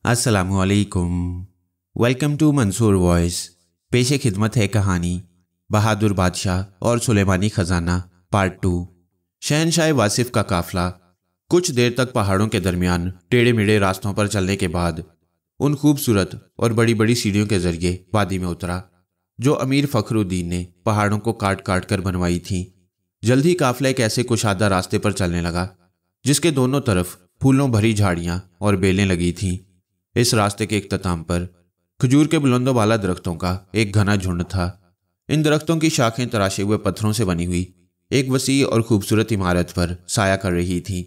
अस्सलामु अलैकुम। Welcome to Mansoor voice. पेश खिदमत है कहानी बहादुर बादशाह और सुलेमानी खजाना पार्ट 2। शहनशाह वासिफ का काफिला कुछ देर तक पहाड़ों के दरमियान टेढ़े मेढ़े रास्तों पर चलने के बाद उन खूबसूरत और बड़ी बड़ी सीढ़ियों के जरिए वादी में उतरा जो अमीर फखरुद्दीन ने पहाड़ों को काट काट कर बनवाई थी। जल्द ही काफिला एक ऐसे कुशादा रास्ते पर चलने लगा जिसके दोनों तरफ फूलों भरी झाड़ियां और बेलें लगी थीं। इस रास्ते के इख्तिताम पर खजूर के बुलंदो वाला दरख्तों का एक घना झुंड था। इन दरख्तों की शाखें तराशे हुए पत्थरों से बनी हुई एक वसी और खूबसूरत इमारत पर साया कर रही थी।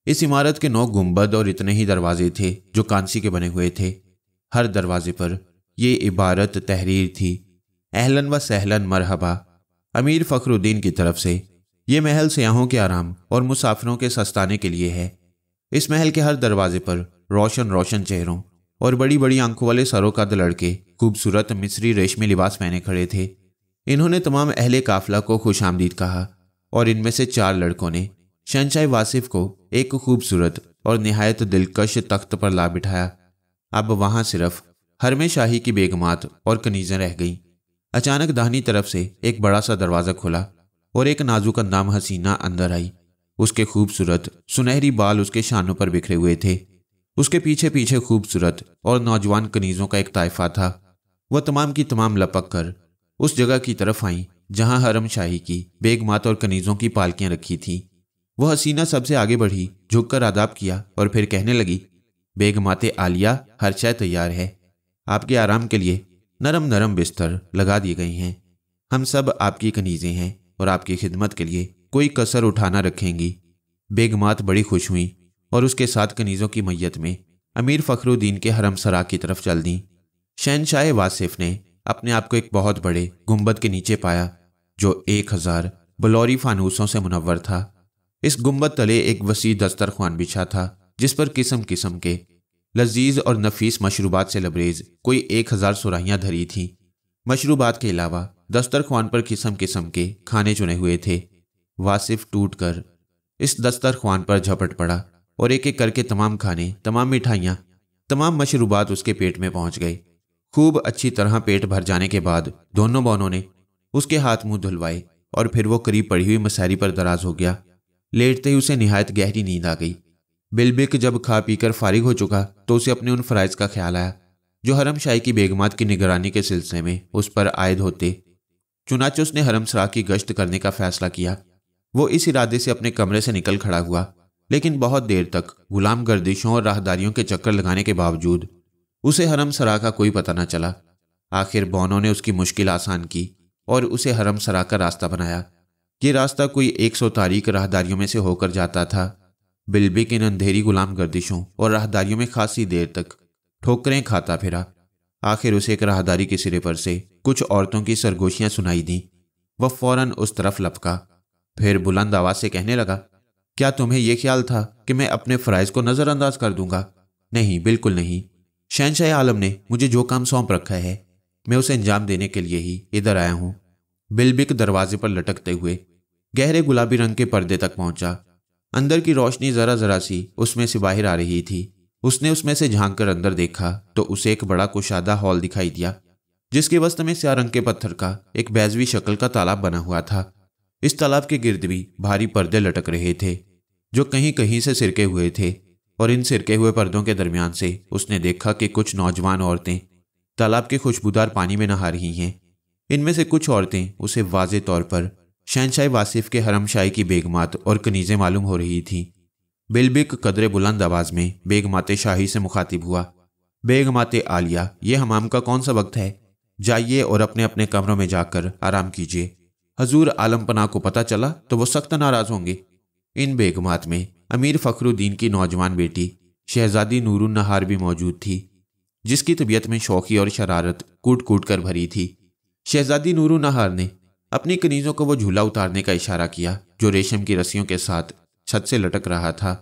इस इमारत के 9 गुंबद और इतने ही दरवाजे थे जो कांसी के बने हुए थे। हर दरवाजे पर यह इबारत तहरीर थी, अहलन व सहलन मरहबा। अमीर फखरुद्दीन की तरफ से ये महल सयाहों के आराम और मुसाफिरों के सस्ताने के लिए है। इस महल के हर दरवाजे पर रोशन रोशन चेहरों और बड़ी बड़ी आंखों वाले सरों का लड़के खूबसूरत मिस्री रेशमी लिबास पहने खड़े थे। इन्होंने तमाम अहले काफिला को खुशामदीद कहा और इनमें से 4 लड़कों ने शहनशाह वासिफ को एक खूबसूरत और निहायत दिलकश तख्त पर ला बिठाया। अब वहां सिर्फ हरमे शाही की बेगमात और कनीजें रह गईं। अचानक दाहिनी तरफ से एक बड़ा सा दरवाज़ा खुला और एक नाजुक अंदाम हसीना अंदर आई। उसके खूबसूरत सुनहरी बाल उसके शानों पर बिखरे हुए थे। उसके पीछे पीछे खूबसूरत और नौजवान कनीज़ों का एक ताइफा था। वह तमाम की तमाम लपक कर उस जगह की तरफ आईं जहां हरम शाही की बेगमात और कनीज़ों की पालकियां रखी थीं। वह हसीना सबसे आगे बढ़ी, झुककर आदाब किया और फिर कहने लगी, बेगमाते आलिया, हर शय तैयार है। आपके आराम के लिए नरम नरम बिस्तर लगा दिए गए हैं। हम सब आपकी कनीज़ें हैं और आपकी खिदमत के लिए कोई कसर उठाना रखेंगी। बेगमात बड़ी खुश हुई और उसके साथ कनीज़ों की मैयत में अमीर फखरुद्दीन के हरम सरा की तरफ चल दी। शहनशाह वासिफ ने अपने आप को एक बहुत बड़े गुंबद के नीचे पाया जो 1000 बलौरी फानूसों से मुनव्वर था। इस गुंबद तले एक वसी दस्तरख्वान बिछा था जिस पर किस्म किस्म के लजीज और नफीस मशरूबात से लबरेज कोई 1000 सुराहियां धरी थीं। मशरूबात के अलावा दस्तरख्वान पर किस्म किस्म के खाने चुने हुए थे। वासिफ टूट कर इस दस्तरख्वान पर झपट पड़ा और एक एक करके तमाम खाने, तमाम मिठाइयाँ, तमाम मशरूबात उसके पेट में पहुंच गए। खूब अच्छी तरह पेट भर जाने के बाद दोनों बौनों ने उसके हाथ मुंह धुलवाए और फिर वो करीब पड़ी हुई मसारी पर दराज हो गया। लेटते ही उसे निहायत गहरी नींद आ गई। बिलबिक जब खा पी कर फारिग हो चुका तो उसे अपने उन फ़राइज़ का ख्याल आया जो हरम शाही की बेगमात की निगरानी के सिलसिले में उस पर आयद होते। चुनाचे उसने हरम सरा की गश्त करने का फैसला किया। वो इस इरादे से अपने कमरे से निकल खड़ा हुआ, लेकिन बहुत देर तक गुलाम गर्दिशों और राहदारियों के चक्कर लगाने के बावजूद उसे हरम सरा का कोई पता न चला। आखिर बौनों ने उसकी मुश्किल आसान की और उसे हरम सरा का रास्ता बनाया। ये रास्ता कोई 100 तारीख राहदारियों में से होकर जाता था। बिलबिक इन अंधेरी गुलाम गर्दिशों और राहदारियों में खासी देर तक ठोकरें खाता फिरा। आखिर उसे एक राहदारी के सिरे पर से कुछ औरतों की सरगोशियां सुनाई दी। वह फौरन उस तरफ लपका, फिर बुलंद आवाज से कहने लगा, क्या तुम्हें यह ख्याल था कि मैं अपने फ़राइज़ को नज़रअंदाज कर दूंगा? नहीं, बिल्कुल नहीं। शहनशाह आलम ने मुझे जो काम सौंप रखा है मैं उसे अंजाम देने के लिए ही इधर आया हूँ। बिलबिक दरवाजे पर लटकते हुए गहरे गुलाबी रंग के पर्दे तक पहुंचा। अंदर की रोशनी जरा जरा सी उसमें से बाहर आ रही थी। उसने उसमें से झांक कर अंदर देखा तो उसे एक बड़ा कुशादा हॉल दिखाई दिया जिसके वसत में स्याह रंग के पत्थर का एक बैजवी शक्ल का तालाब बना हुआ था। इस तालाब के गिर्द भी भारी पर्दे लटक रहे थे जो कहीं कहीं से सिरके हुए थे और इन सिरके हुए पर्दों के दरमियान से उसने देखा कि कुछ नौजवान औरतें तालाब के खुशबूदार पानी में नहा रही हैं। इनमें से कुछ औरतें उसे वाज़े तौर पर शहनशाह वासिफ के हरम शाही की बेगमात और कनीज़ें मालूम हो रही थीं। बिलबिक कदरे बुलंद आवाज में बेगमाते शाही से मुखातिब हुआ, बेगमाते आलिया, ये हमाम का कौन सा वक्त है? जाइए और अपने अपने कमरों में जाकर आराम कीजिए। हजूर आलम पना को पता चला तो वो सख्त नाराज होंगे। इन बेगमात में अमीर फखरुद्दीन की नौजवान बेटी शहजादी नूरुन नहार भी मौजूद थी जिसकी तबीयत में शौकी और शरारत कूट कूट कर भरी थी। शहजादी नूरुन नहार ने अपनी कनीज़ों को वो झूला उतारने का इशारा किया जो रेशम की रस्सियों के साथ छत से लटक रहा था।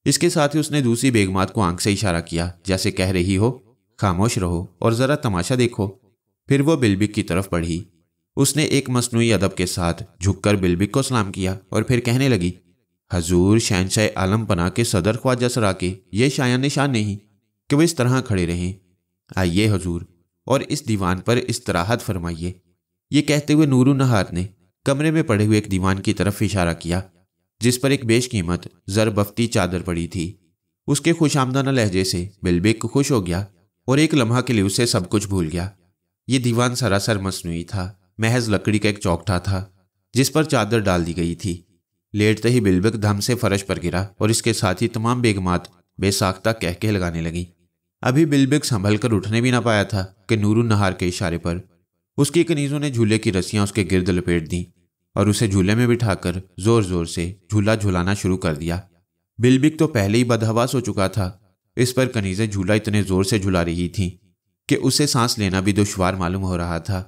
इसके साथ ही उसने दूसरी बेगमात को आंख से इशारा किया जैसे कह रही हो, खामोश रहो और ज़रा तमाशा देखो। फिर वो बिलबिक की तरफ बढ़ी। उसने एक मसनूई अदब के साथ झुककर बिलबिक को सलाम किया और फिर कहने लगी, हजूर शहनशाह आलम पना के सदर ख्वाजा सरा के ये शायान निशान नहीं। کہ وہ اس طرح کھڑے رہیں۔ آئیے حضور، اور اس دیوان پر استراحت فرمائیے۔ یہ کہتے ہوئے نور النہار نے کمرے میں پڑے ہوئے ایک دیوان کی طرف اشارہ کیا جس پر ایک بیش قیمت زربفتی چادر پڑی تھی۔ اس کے خوش آمدانہ لہجے سے بلبک خوش ہو گیا اور ایک لمحہ کے لیے اسے سب کچھ بھول گیا۔ یہ دیوان سراسر مصنوعی تھا، محض لکڑی کا ایک چوکٹا تھا جس پر چادر ڈال دی گئی تھی۔ لیٹتے ہی بلبک دھم سے فرش پر گرا اور اس کے ساتھ ہی تمام بیگمات بے ساختہ کہکے لگانے لگیں۔ ابھی بلبک سنبھل کر اٹھنے بھی نہ پایا تھا کہ نور النہار کے اشارے پر اس کی کنیزوں نے جھولے کی رسیاں اس کے گرد لپیٹ دیں اور اسے جھولے میں بٹھا کر زور زور سے جھولا جھولانا شروع کر دیا۔ بلبک تو پہلے ہی بدحواس ہو چکا تھا، اس پر کنیزیں جھولا اتنے زور سے جھلا رہی تھیں کہ اسے سانس لینا بھی دشوار معلوم ہو رہا تھا۔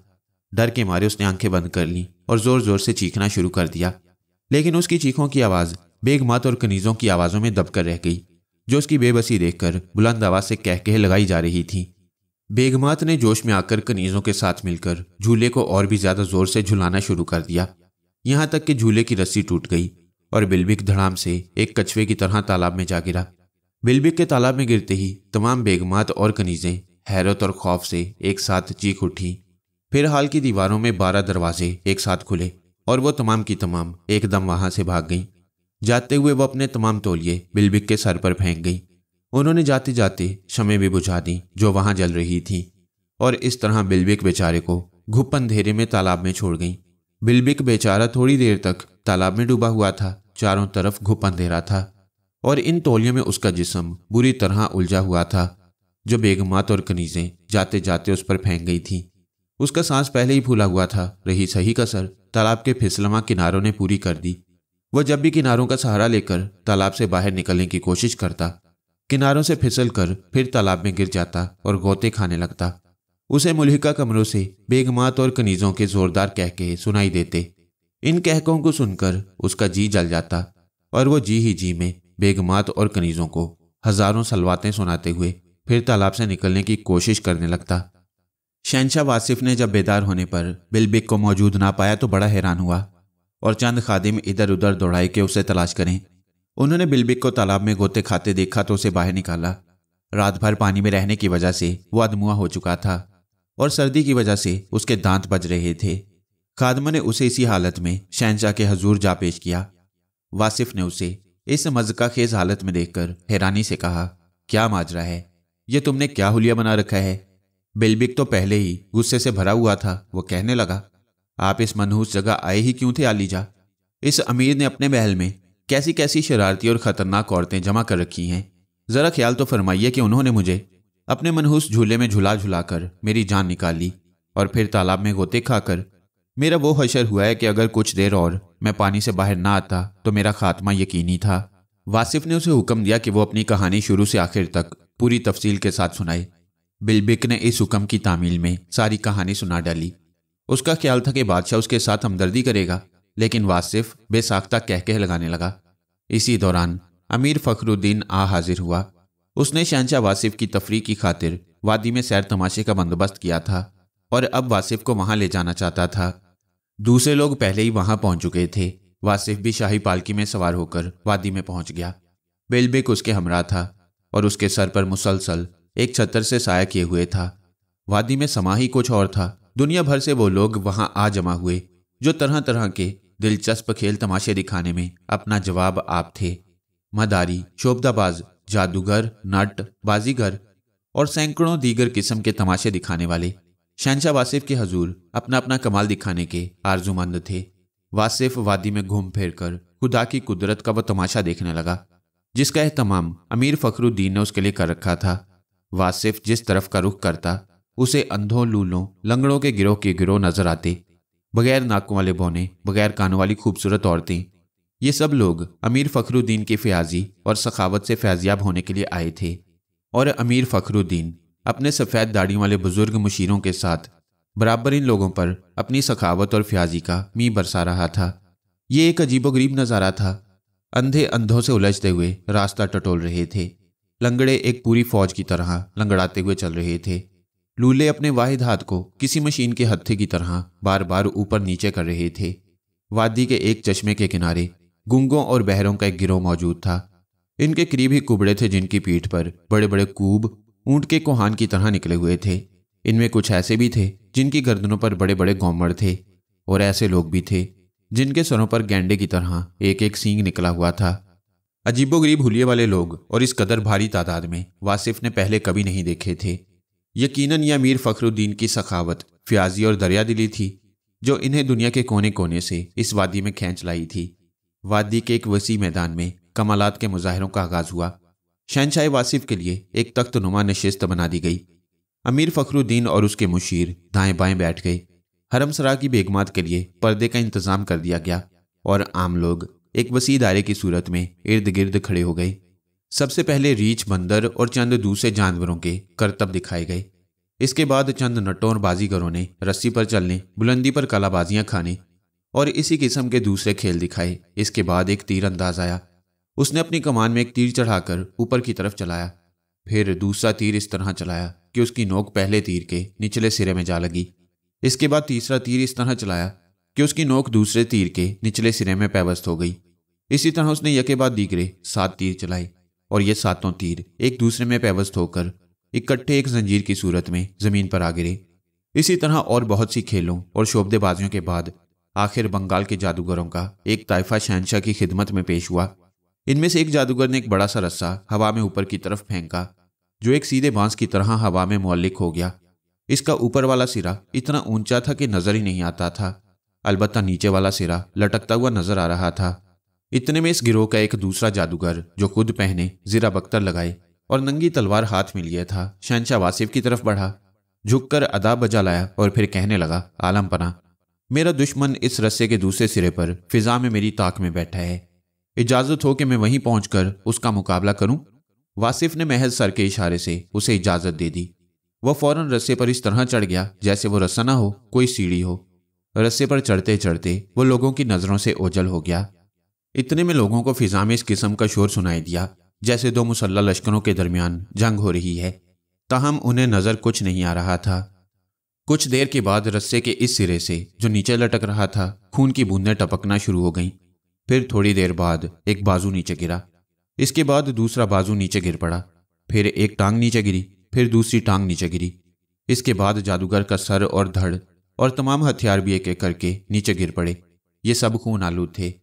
ڈر کے مارے اس نے آنکھیں بند کر لیں اور زور زور سے چیخنا شروع کر دیا، لیکن اس کی چیخوں کی آواز بیگمات اور کنیزوں کی آوازوں میں دب کر رہ گئی جو اس کی بے بسی دیکھ کر بلند آواز سے کہہ لگائی جا رہی تھیں۔ بیگمات نے جوش میں آ کر کنیزوں کے ساتھ مل کر جھولے کو اور بھی زیادہ زور سے جھلانا شروع کر دیا، یہاں تک کہ جھولے کی رسی ٹوٹ گئی اور بلبک دھڑام سے ایک کچھوے کی طرح تالاب میں جا گرا۔ بلبک کے تالاب میں گرتے ہی تمام بیگمات اور کنیزیں حیرت اور خوف سے ایک ساتھ چیخ اٹھی۔ پھر حال کی دیواروں میں 12 دروازے ایک ساتھ کھلے اور وہ تمام کی تمام ایک دم وہاں سے بھاگ گئیں۔ جاتے ہوئے وہ اپنے تمام تولیے بلبک کے سر پر پھینک گئیں۔ انہوں نے جاتے جاتے شمیں بھی بجھا دیں جو وہاں جل رہی تھیں اور اس طرح بلبک بیچارے کو گھپ اندھیرے میں تالاب میں چھوڑ گئیں۔ بلبک بیچارہ تھوڑی دیر تک تالاب میں ڈوبا ہوا تھا، چاروں طرف گھپ اندھیرا تھا اور ان تولیوں میں اس کا جسم بری طرح الجھا ہوا تھا جو بیگمات اور کنیزیں جاتے جاتے اس پر پھینک گئی تھیں۔ اس کا سانس پہلے ہی پھولا ہوا تھا، رہی صحیح کسر تالاب کے پھسلواں کناروں نے پوری کر دی۔ وہ جب بھی کناروں کا سہارا لے کر تالاب سے باہر نکلنے کی کوشش کرتا، کناروں سے پھسل کر پھر تالاب میں گر جاتا اور غوطے کھانے لگتا۔ اسے ملحقہ کمروں سے بیگمات اور کنیزوں کے زوردار کہکے سنائی دیتے۔ ان کہکوں کو سن کر اس کا جی جل جاتا اور وہ جی ہی جی میں بیگمات اور کنیزوں کو ہزاروں سلواتیں سناتے ہوئے پھر تالاب سے نکلنے کی کوشش کرنے لگتا۔ شہنشاہ واصف نے جب بیدار ہونے پر بلبک کو موجود نہ پایا تو بڑا حیران ہوا اور چند خادم ادھر ادھر دوڑائے کہ اسے تلاش کریں۔ انہوں نے بلبک کو تالاب میں غوطے کھاتے دیکھا تو اسے باہر نکالا۔ رات بھر پانی میں رہنے کی وجہ سے وہ ادموا ہو چکا تھا اور سردی کی وجہ سے اس کے دانت بج رہے تھے۔ خادموں نے اسے اسی حالت میں شہنشاہ کے حضور جا پیش کیا۔ واصف نے اسے اس مذکہ خیز حالت میں دیکھ کر حیرانی سے کہا، کیا ماجرا ہے؟ یہ تم نے کیا حلیہ بنا رکھا ہے؟ بلبک تو پہلے ہی غصے سے بھرا ہوا تھا۔ وہ کہنے لگا، آپ اس منحوس جگہ آئے ہی کیوں تھے عالی جا؟ اس امیر نے اپنے محل میں کیسی کیسی شرارتی اور خطرناک عورتیں جمع کر رکھی ہیں؟ ذرا خیال تو فرمائیے کہ انہوں نے مجھے اپنے منحوس جھولے میں جھلا جھلا کر میری جان نکال لی اور پھر تالاب میں غوطے کھا کر میرا وہ حشر ہوا ہے کہ اگر کچھ دیر اور میں پانی سے باہر نہ آتا تو میرا خاتمہ یقینی تھا۔ واصف نے اسے حکم دیا کہ وہ اپنی کہانی شروع سے آخر تک پوری تفصیل کے ساتھ سنائے۔ بلبک نے اس حکم کی تعمیل میں ساری کہانی سنا ڈالی۔ اس کا خیال تھا کہ بادشاہ اس کے ساتھ ہمدردی کرے گا، لیکن واصف بے ساختہ کہہ لگانے لگا۔ اسی دوران امیر فخر الدین حاضر ہوا۔ اس نے شہنشاہ واصف کی تفریح کی خاطر وادی میں سیر تماشے کا بندوبست کیا تھا اور اب واصف کو وہاں لے جانا چاہتا تھا۔ دوسرے لوگ پہلے ہی وہاں پہنچ چکے تھے۔ واصف بھی شاہی پالکی میں سوار ہو کر وادی میں پہنچ گیا۔ بلبک اس کے ہمراہ تھا اور اس کے سر پر مسلسل ایک چھتر سے سایہ کیے ہوئے تھا۔ وادی میں سما ہی کچھ اور تھا۔ دنیا بھر سے وہ لوگ وہاں آ جمع ہوئے جو طرح طرح کے دلچسپ کھیل تماشے دکھانے میں اپنا جواب آپ تھے۔ مداری، شوبدہ باز، جادوگر، نٹ، بازیگر اور سینکڑوں دیگر قسم کے تماشے دکھانے والے شہنشاہ واصف کے حضور اپنا اپنا کمال دکھانے کے آرزومند تھے۔ واصف وادی میں گھوم پھر کر خدا کی قدرت کا وہ تماشا دیکھنے لگا جس کا اہتمام امیر فخر الدین نے اس کے لیے کر رکھا تھا۔ واصف جس طرف کا رخ کرتا اسے اندھوں، لولوں، لنگڑوں کے گروہ کے گروہ نظر آتے۔ بغیر ناکوں والے بونے، بغیر کانوں والی خوبصورت عورتیں، یہ سب لوگ امیر فخر الدین کی فیاضی اور سخاوت سے فیضیاب ہونے کے لیے آئے تھے اور امیر فخر الدین اپنے سفید داڑھیوں والے بزرگ مشیروں کے ساتھ برابر ان لوگوں پر اپنی سخاوت اور فیاضی کا می برسا رہا تھا۔ یہ ایک عجیب و غریب نظارہ تھا۔ اندھے اندھوں سے الجھتے ہوئے راستہ ٹٹول رہے تھے، لنگڑے ایک پوری فوج کی طرح لنگڑاتے ہوئے چل رہے تھے، لولے اپنے واحد ہاتھ کو کسی مشین کے ہتھے کی طرح بار بار اوپر نیچے کر رہے تھے۔ وادی کے ایک چشمے کے کنارے گونگوں اور بہروں کا ایک گروہ موجود تھا۔ ان کے قریب ہی کبڑے تھے جن کی پیٹھ پر بڑے بڑے کوب ऊंट के कोहान की तरह निकले हुए थे। इनमें कुछ ऐसे भी थे जिनकी गर्दनों पर बड़े बड़े गौमड़ थे, और ऐसे लोग भी थे जिनके सरों पर गैंडे की तरह एक एक सींग निकला हुआ था। अजीबोगरीब हुलिये वाले लोग और इस कदर भारी तादाद में वासिफ ने पहले कभी नहीं देखे थे। यकीनन ये अमीर फखरुद्दीन की सखावत, फ्याजी और दरियादिली थी जो इन्हें दुनिया के कोने कोने से इस वादी में खींच लाई थी। वादी के एक वसी मैदान में कमालात के मुजाहिरों का आगाज हुआ। शहनशाह वासिफ के लिए एक तख्तनुमा नशिस्त बना दी गई। अमीर फखरुद्दीन और उसके मुशीर दाएं बाएं बैठ गए। हरमसरा की बेगमात के लिए पर्दे का इंतजाम कर दिया गया और आम लोग एक वसी दायरे की सूरत में इर्द गिर्द खड़े हो गए। सबसे पहले रीछ, बंदर और चंद दूसरे जानवरों के करतब दिखाए गए। इसके बाद चंद नट्टों और बाजीगरों ने रस्सी पर चलने, बुलंदी पर कलाबाजियां खाने और इसी किस्म के दूसरे खेल दिखाए। इसके बाद एक तीर अंदाज आया। उसने अपनी कमान में एक तीर चढ़ाकर ऊपर की तरफ चलाया। फिर दूसरा तीर इस तरह चलाया कि उसकी नोक पहले तीर के निचले सिरे में जा लगी। इसके बाद तीसरा तीर इस तरह चलाया कि उसकी नोक दूसरे तीर के निचले सिरे में पैवस्त हो गई। इसी तरह उसने यके बाद दीगरे 7 तीर चलाए और ये 7 तीर एक दूसरे में पैवस्त होकर इकट्ठे एक जंजीर की सूरत में जमीन पर आ गिरे। इसी तरह और बहुत सी खेलों और शोबदेबाजियों के बाद आखिर बंगाल के जादूगरों का एक ताइफा शहनशाह की खिदमत में पेश हुआ। इनमें से एक जादूगर ने एक बड़ा सा रस्सा हवा में ऊपर की तरफ फेंका जो एक सीधे बांस की तरह हवा में मुअल्लिक हो गया। इसका ऊपर वाला सिरा इतना ऊंचा था कि नजर ही नहीं आता था, अलबत्ता नीचे वाला सिरा लटकता हुआ नजर आ रहा था। इतने में इस गिरोह का एक दूसरा जादूगर जो खुद पहने ज़िरा बख्तर लगाए और नंगी तलवार हाथ में लिए था, शहनशाह वासिफ की तरफ बढ़ा, झुककर अदा बजा लाया और फिर कहने लगा, आलम पना, मेरा दुश्मन इस रस्से के दूसरे सिरे पर फिजा में मेरी ताक में बैठा है। इजाजत हो कि मैं वहीं पहुंचकर उसका मुकाबला करूं। वासिफ ने महज सर के इशारे से उसे इजाजत दे दी। वह फौरन रस्से पर इस तरह चढ़ गया जैसे वो रस्सा ना हो, कोई सीढ़ी हो। रस्से पर चढ़ते चढ़ते वो लोगों की नजरों से ओझल हो गया। इतने में लोगों को फिजा में इस किस्म का शोर सुनाई दिया जैसे 2 मुसल्लह लश्करों के दरमियान जंग हो रही है, ताहम उन्हें नजर कुछ नहीं आ रहा था। कुछ देर के बाद रस्से के इस सिरे से जो नीचे लटक रहा था खून की बूंदें टपकना शुरू हो गईं। फिर थोड़ी देर बाद एक बाजू नीचे गिरा। इसके बाद दूसरा बाजू नीचे गिर पड़ा। फिर एक टांग नीचे गिरी, फिर दूसरी टांग नीचे गिरी। इसके बाद जादूगर का सर और धड़ और तमाम हथियार भी एक एक करके नीचे गिर पड़े। ये सब खून आलूद थे।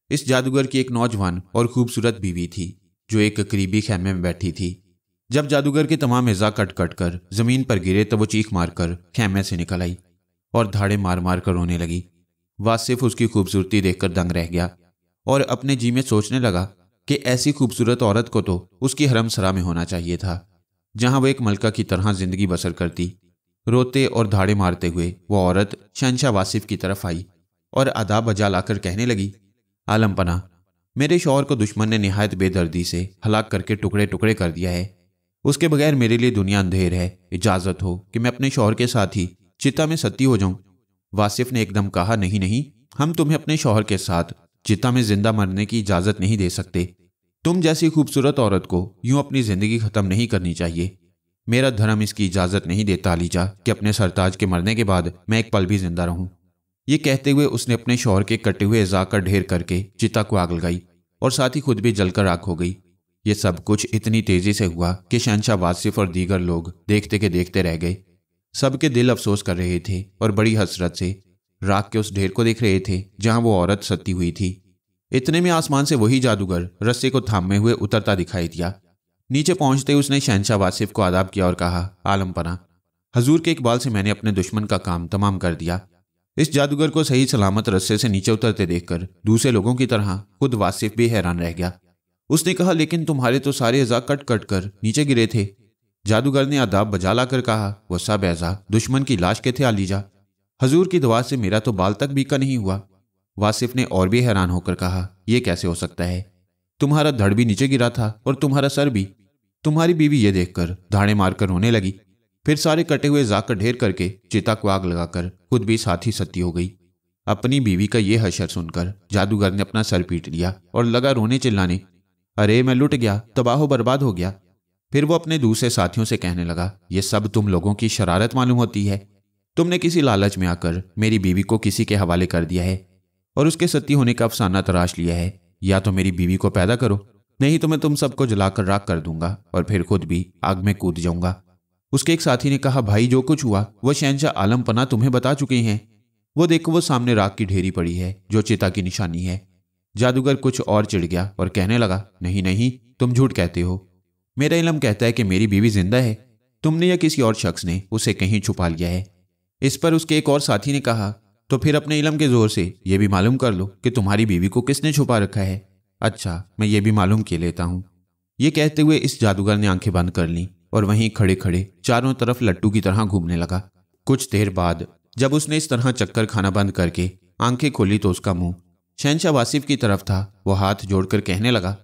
इस जादूगर की एक नौजवान और खूबसूरत बीवी थी जो एक करीबी खैमे में बैठी थी। जब जादूगर के तमाम एज़ा कट कट कर जमीन पर गिरे तो वो चीख मारकर खैमे से निकल आई और धाड़े मार मार कर रोने लगी। वासिफ उसकी खूबसूरती देखकर दंग रह गया और अपने जी में सोचने लगा कि ऐसी खूबसूरत औरत को तो उसकी हरमसरा में होना चाहिए था जहां वो एक मलका की तरह जिंदगी बसर करती। रोते और धाड़े मारते हुए वो औरत शहनशाह वासिफ की तरफ आई और अदा बजा लाकर कहने लगी, आलम पना, मेरे शौहर को दुश्मन ने निहायत बेदर्दी से हलाक करके टुकड़े टुकड़े कर दिया है। उसके बगैर मेरे लिए दुनिया अंधेर है। इजाजत हो कि मैं अपने शौहर के साथ ही चिता में सती हो जाऊं। वासिफ ने एकदम कहा, नहीं नहीं, हम तुम्हें अपने शौहर के साथ चिता में जिंदा मरने की इजाजत नहीं दे सकते। तुम जैसी खूबसूरत औरत को यूं अपनी जिंदगी खत्म नहीं करनी चाहिए। मेरा धर्म इसकी इजाजत नहीं देता अलीजा कि अपने सरताज के मरने के बाद मैं एक पल भी जिंदा रहूं। ये कहते हुए उसने अपने शौहर के कटे हुए एज़ा का ढेर करके चिता को आग लगाई और साथ ही खुद भी जलकर राख हो गई। ये सब कुछ इतनी तेजी से हुआ कि शहनशाह वासिफ और दीगर लोग देखते के देखते रह गए। सबके दिल अफसोस कर रहे थे और बड़ी हसरत से राख के उस ढेर को देख रहे थे जहां वो औरत सती हुई थी। इतने में आसमान से वही जादूगर रस्से को थामे हुए उतरता दिखाई दिया। नीचे पहुंचते उसने शहनशाह वासिफ को आदाब किया और कहा, आलम पना, हजूर के इकबाल से मैंने अपने दुश्मन का काम तमाम कर दिया। इस जादूगर को सही सलामत रस्से से नीचे उतरते देखकर दूसरे लोगों की तरह खुद वासिफ भी हैरान रह गया। उसने कहा, लेकिन तुम्हारे तो सारे एज़ा कट कट कर नीचे गिरे थे। जादूगर ने आदाब बजा लाकर कहा, वो सब एज़ा दुश्मन की लाश के थे आलीजा। हजूर की दुआ से मेरा तो बाल तक बीका नहीं हुआ। वासिफ ने और भी हैरान होकर कहा, यह कैसे हो सकता है? तुम्हारा धड़ भी नीचे गिरा था और तुम्हारा सर भी। तुम्हारी बीवी ये देखकर धाड़े मारकर रोने लगी। फिर सारे कटे हुए एज़ा का ढेर करके चिता को आग लगाकर खुद भी साथ ही सती हो गई। अपनी बीवी का ये हशर सुनकर जादूगर ने अपना सर पीट लिया और लगा रोने चिल्लाने, अरे मैं लुट गया, तबाह बर्बाद हो गया। फिर वो अपने दूसरे साथियों से कहने लगा, ये सब तुम लोगों की शरारत मालूम होती है। तुमने किसी लालच में आकर मेरी बीवी को किसी के हवाले कर दिया है और उसके सती होने का अफसाना तराश लिया है। या तो मेरी बीवी को पैदा करो नहीं तो मैं तुम सबको जलाकर राख कर दूंगा और फिर खुद भी आग में कूद जाऊंगा। उसके एक साथी ने कहा, भाई जो कुछ हुआ वो शहंशाह आलम पना तुम्हें बता चुके हैं। वो देखो, वो सामने राख की ढेरी पड़ी है जो चिता की निशानी है। जादूगर कुछ और चिढ़ गया और कहने लगा, नहीं नहीं, तुम झूठ कहते हो। मेरा इल्म कहता है कि मेरी बीवी जिंदा है। तुमने या किसी और शख्स ने उसे कहीं छुपा लिया है। इस पर उसके एक और साथी ने कहा, तो फिर अपने इल्म के जोर से यह भी मालूम कर लो कि तुम्हारी बीवी को किसने छुपा रखा है। अच्छा, मैं ये भी मालूम किए लेता हूं। ये कहते हुए इस जादूगर ने आंखें बंद कर लीं और वहीं खड़े खड़े चारों तरफ लट्टू की तरह घूमने लगा। कुछ देर बाद जब उसने इस तरह चक्कर खाना बंद करके आंखें खोली तो उसका मुंह शहंशाह वासिफ की तरफ था। वो हाथ जोड़कर कहने लगा,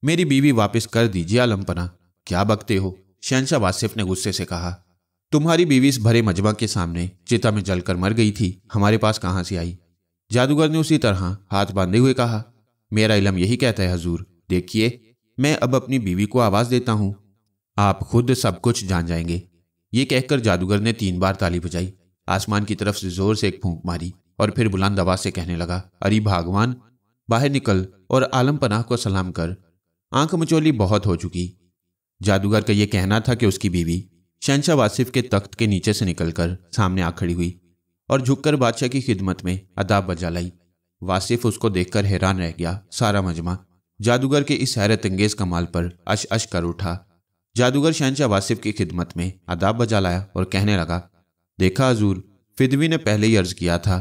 मेरी बीवी वापस कर दीजिए आलम पना। क्या बकते हो? शहंशाह वासिफ ने गुस्से से कहा, तुम्हारी बीवी इस भरे मजमा के सामने चिता में जलकर मर गई थी, हमारे पास कहां से आई? जादूगर ने उसी तरह हाथ बांधे हुए कहा, मेरा इल्म यही कहता है हजूर। देखिए, मैं अब अपनी बीवी को आवाज देता हूं, आप खुद सब कुछ जान जाएंगे। ये कहकर जादूगर ने 3 बार ताली बजाई, आसमान की तरफ से जोर से एक फूंक मारी और फिर बुलंद आवाज से कहने लगा, अरे भागवान, बाहर निकल और आलम पनाह को सलाम कर। आंख मचोली बहुत हो चुकी। जादूगर का यह कहना था कि उसकी बीवी शहंशाह वासिफ के तख्त के नीचे से निकलकर सामने आ खड़ी हुई और झुककर बादशाह की खिदमत में अदाब बजा लाई। वासिफ उसको देखकर हैरान रह गया। सारा मजमा जादूगर के इस हैरत अंगेज कमाल पर अश अश कर उठा। जादूगर शहंशाह वासिफ की खिदमत में अदाब बजा लाया और कहने लगा, देखा हजूर, फिदवी ने पहले ही अर्ज किया था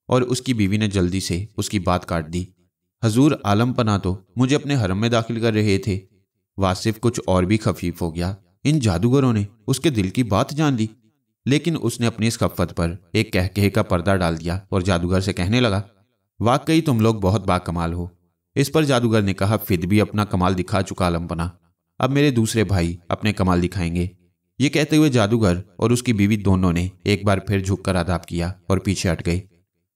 और उसकी बीवी ने जल्दी से उसकी बात काट दी। हजूर, आलम पना तो मुझे अपने हरम में दाखिल कर रहे थे। वासिफ कुछ और भी खफीफ हो गया। इन जादूगरों ने उसके दिल की बात जान ली। लेकिन उसने अपनी इस खफ्फत पर एक कहकहे का पर्दा डाल दिया और जादूगर से कहने लगा, वाकई तुम लोग बहुत बाकमाल हो। इस पर जादूगर ने कहा, फिद भी अपना कमाल दिखा चुका आलम पना, अब मेरे दूसरे भाई अपने कमाल दिखाएंगे। ये कहते हुए जादूगर और उसकी बीवी दोनों ने एक बार फिर झुककर आदाब किया और पीछे हट गए।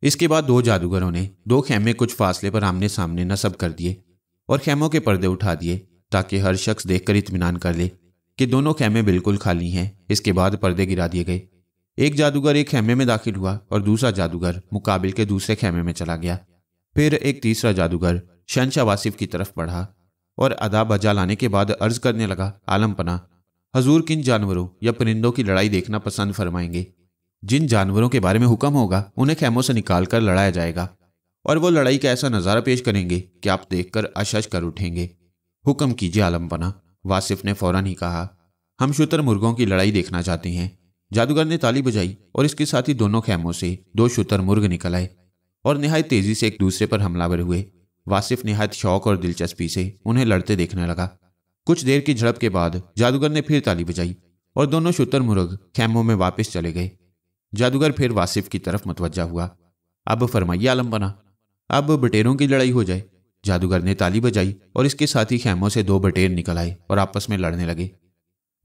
इसके बाद 2 जादूगरों ने 2 खेमे कुछ फासले पर आमने सामने नस्ब कर दिए और खेमों के पर्दे उठा दिए ताकि हर शख्स देखकर इत्मीनान कर ले कि दोनों खेमे बिल्कुल खाली हैं। इसके बाद पर्दे गिरा दिए गए। एक जादूगर एक खेमे में दाखिल हुआ और दूसरा जादूगर मुकाबिल के दूसरे खेमे में चला गया। फिर एक तीसरा जादूगर शहंशाह वासिफ की तरफ बढ़ा और अदा बजा लाने के बाद अर्ज करने लगा, आलम पना, हजूर किन जानवरों या परिंदों की लड़ाई देखना पसंद फरमाएंगे? जिन जानवरों के बारे में हुक्म होगा उन्हें खेमों से निकाल कर लड़ाया जाएगा और वो लड़ाई का ऐसा नज़ारा पेश करेंगे कि आप देखकर अशश कर उठेंगे। हुक्म कीजिए आलम पना। वासिफ ने फौरन ही कहा, हम शुतर मुर्गों की लड़ाई देखना चाहते हैं। जादूगर ने ताली बजाई और इसके साथ ही दोनों खेमों से 2 शुतर मुर्ग निकल आए और निहायत तेजी से एक दूसरे पर हमलावर हुए। वासिफ निहायत शौक और दिलचस्पी से उन्हें लड़ते देखने लगा। कुछ देर की झड़प के बाद जादूगर ने फिर ताली बजाई और दोनों शुतर मुर्ग खेमों में वापस चले गए। जादूगर फिर वासिफ की तरफ मुतवज्जा हुआ, अब फरमाइए आलम पना, अब बटेरों की लड़ाई हो जाए। जादूगर ने ताली बजाई और इसके साथ ही खेमों से 2 बटेर निकल आए और आपस में लड़ने लगे।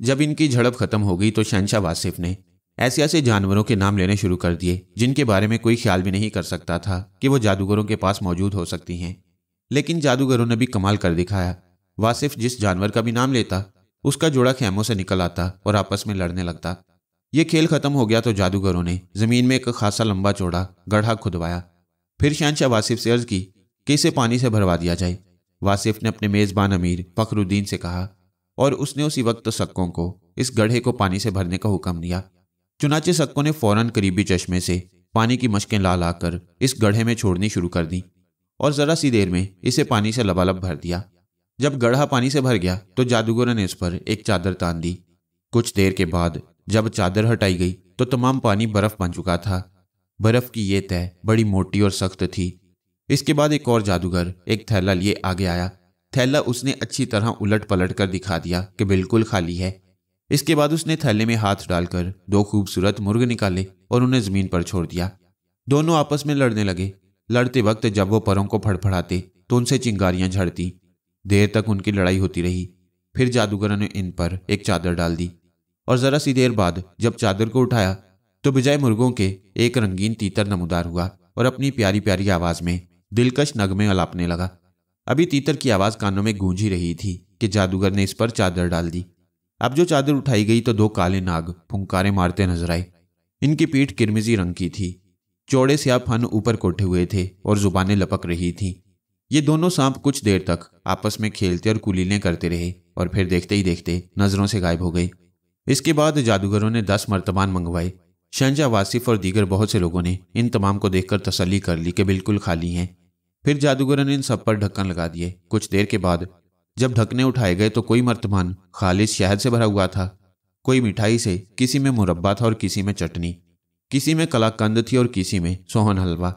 जब इनकी झड़प खत्म हो गई तो शहंशाह वासिफ ने ऐसे ऐसे जानवरों के नाम लेने शुरू कर दिए जिनके बारे में कोई ख्याल भी नहीं कर सकता था कि वो जादूगरों के पास मौजूद हो सकती हैं। लेकिन जादूगरों ने भी कमाल कर दिखाया। वासिफ जिस जानवर का भी नाम लेता उसका जोड़ा खेमों से निकल आता और आपस में लड़ने लगता। ये खेल खत्म हो गया तो जादूगरों ने जमीन में एक खासा लंबा चौड़ा गड्ढा खुदवाया। फिर शहंशाह वासिफ से अर्ज की कि इसे पानी से भरवा दिया जाए। वासिफ ने अपने मेज़बान अमीर फखरुद्दीन से कहा और उसने उसी वक्त सक्कों को इस गड्ढे को पानी से भरने का हुक्म दिया। चुनाचे सक्कों ने फौरन करीबी चश्मे से पानी की मशकें ला लाकर इस गड्ढे में छोड़नी शुरू कर दी और जरा सी देर में इसे पानी से लबालब भर दिया। जब गड्ढा पानी से भर गया तो जादूगरों ने इस पर एक चादर तान दी। कुछ देर के बाद जब चादर हटाई गई तो तमाम पानी बर्फ बन चुका था। बर्फ की ये तह बड़ी मोटी और सख्त थी। इसके बाद एक और जादूगर एक थैला लिए आगे आया। थैला उसने अच्छी तरह उलट पलट कर दिखा दिया कि बिल्कुल खाली है। इसके बाद उसने थैले में हाथ डालकर 2 खूबसूरत मुर्ग निकाले और उन्हें जमीन पर छोड़ दिया। दोनों आपस में लड़ने लगे। लड़ते वक्त जब वो परों को फड़फड़ाते तो उनसे चिंगारियां झड़ती। देर तक उनकी लड़ाई होती रही। फिर जादूगरों ने इन पर एक चादर डाल दी और जरा सी देर बाद जब चादर को उठाया तो बजाय मुर्गों के एक रंगीन तीतर नमूदार हुआ और अपनी प्यारी प्यारी आवाज में दिलकश नगमे अलापने लगा। अभी तीतर की आवाज कानों में गूंज ही रही थी कि जादूगर ने इस पर चादर डाल दी। अब जो चादर उठाई गई तो 2 काले नाग फुंकारे मारते नजर आए। इनकी पीठ किरमिजी रंग की थी। चौड़े स्याह फन ऊपर कोठे हुए थे और जुबानें लपक रही थीं। یہ دونوں سانپ کچھ دیر تک آپس میں کھیلتے اور کلیلیں کرتے رہے اور پھر دیکھتے ہی دیکھتے نظروں سے غائب ہو گئے۔ اس کے بعد جادوگروں نے 10 مرتبان منگوائے۔ شہنشاہ واصف اور دیگر بہت سے لوگوں نے ان تمام کو دیکھ کر تسلی کر لی کہ بالکل خالی ہیں۔ پھر جادوگروں نے ان سب پر ڈھکن لگا دیے۔ کچھ دیر کے بعد جب ڈھکنے اٹھائے گئے تو کوئی مرتبان خالص شہد سے بھرا ہوا تھا، کوئی مٹھائی سے، کسی میں مربع تھا اور کسی میں چٹنی، کسی میں کلاکند تھی اور کسی میں سوہن حلوہ،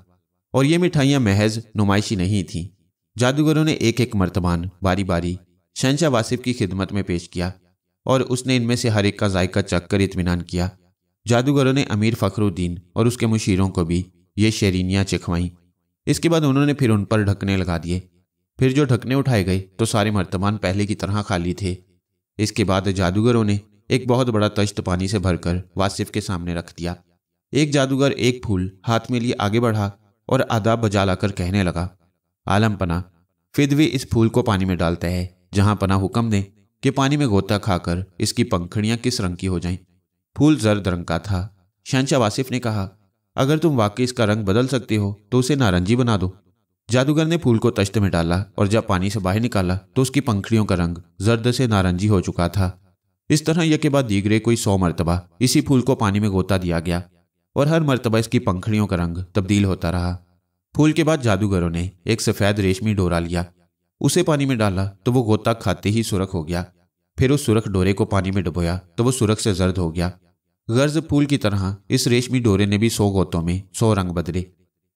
اور یہ مٹھائیاں محض نمائشی نہیں تھیں۔ جادوگروں نے ایک ایک مرتبان باری باری شہنشاہ واصف کی خدمت میں پیش کیا اور اس نے ان میں سے ہر ایک کا ذائقہ چکھ کر اطمینان کیا۔ جادوگروں نے امیر فخر الدین اور اس کے مشیروں کو بھی یہ شیرینیاں چکھوائیں۔ اس کے بعد انہوں نے پھر ان پر ڈھکنے لگا دیے۔ پھر جو ڈھکنے اٹھائے گئے تو سارے مرتبان پہلے کی طرح خالی تھے۔ اس کے بعد جادوگروں نے ایک بہت بڑا تشت پانی سے بھر کر واصف کے سامنے رکھ دیا۔ ایک جادوگر ایک پھول ہاتھ میں لیے آگے بڑھا اور آداب بجا لا کر کہنے لگا، عالم پناہ، فدوی اس پھول کو پانی میں ڈالتا ہے، جہاں پناہ حکم دیں کہ پانی میں غوطہ کھا کر اس کی پنکھڑیاں کس رنگ کی ہو جائیں۔ پھول زرد رنگ کا تھا۔ شہنشاہ واصف نے کہا، اگر تم واقعی اس کا رنگ بدل سکتے ہو تو اسے نارنجی بنا دو۔ جادوگر نے پھول کو تشت میں ڈالا اور جب پانی سے باہر نکالا تو اس کی پنکھڑیوں کا رنگ زرد سے نارنجی ہو چکا تھا۔ اس طرح یک کے بعد دیگرے کوئی 100 مرتبہ اسی پھول کو پانی میں غوطہ دیا گیا اور ہر مرتبہ اس کی پنکھڑیوں کا رنگ تبدیل ہوتا رہا۔ پھول کے بعد جادوگروں نے ایک سفید ریشمی ڈورا لیا، اسے پانی میں ڈالا تو وہ غوطہ کھاتے ہی سرخ ہو گیا۔ پھر اس سرخ ڈورے کو پانی میں ڈبویا تو وہ سرخ سے زرد ہو گیا۔ غرض پھول کی طرح اس ریشمی ڈورے نے بھی 100 غوطوں میں 100 رنگ بدلے۔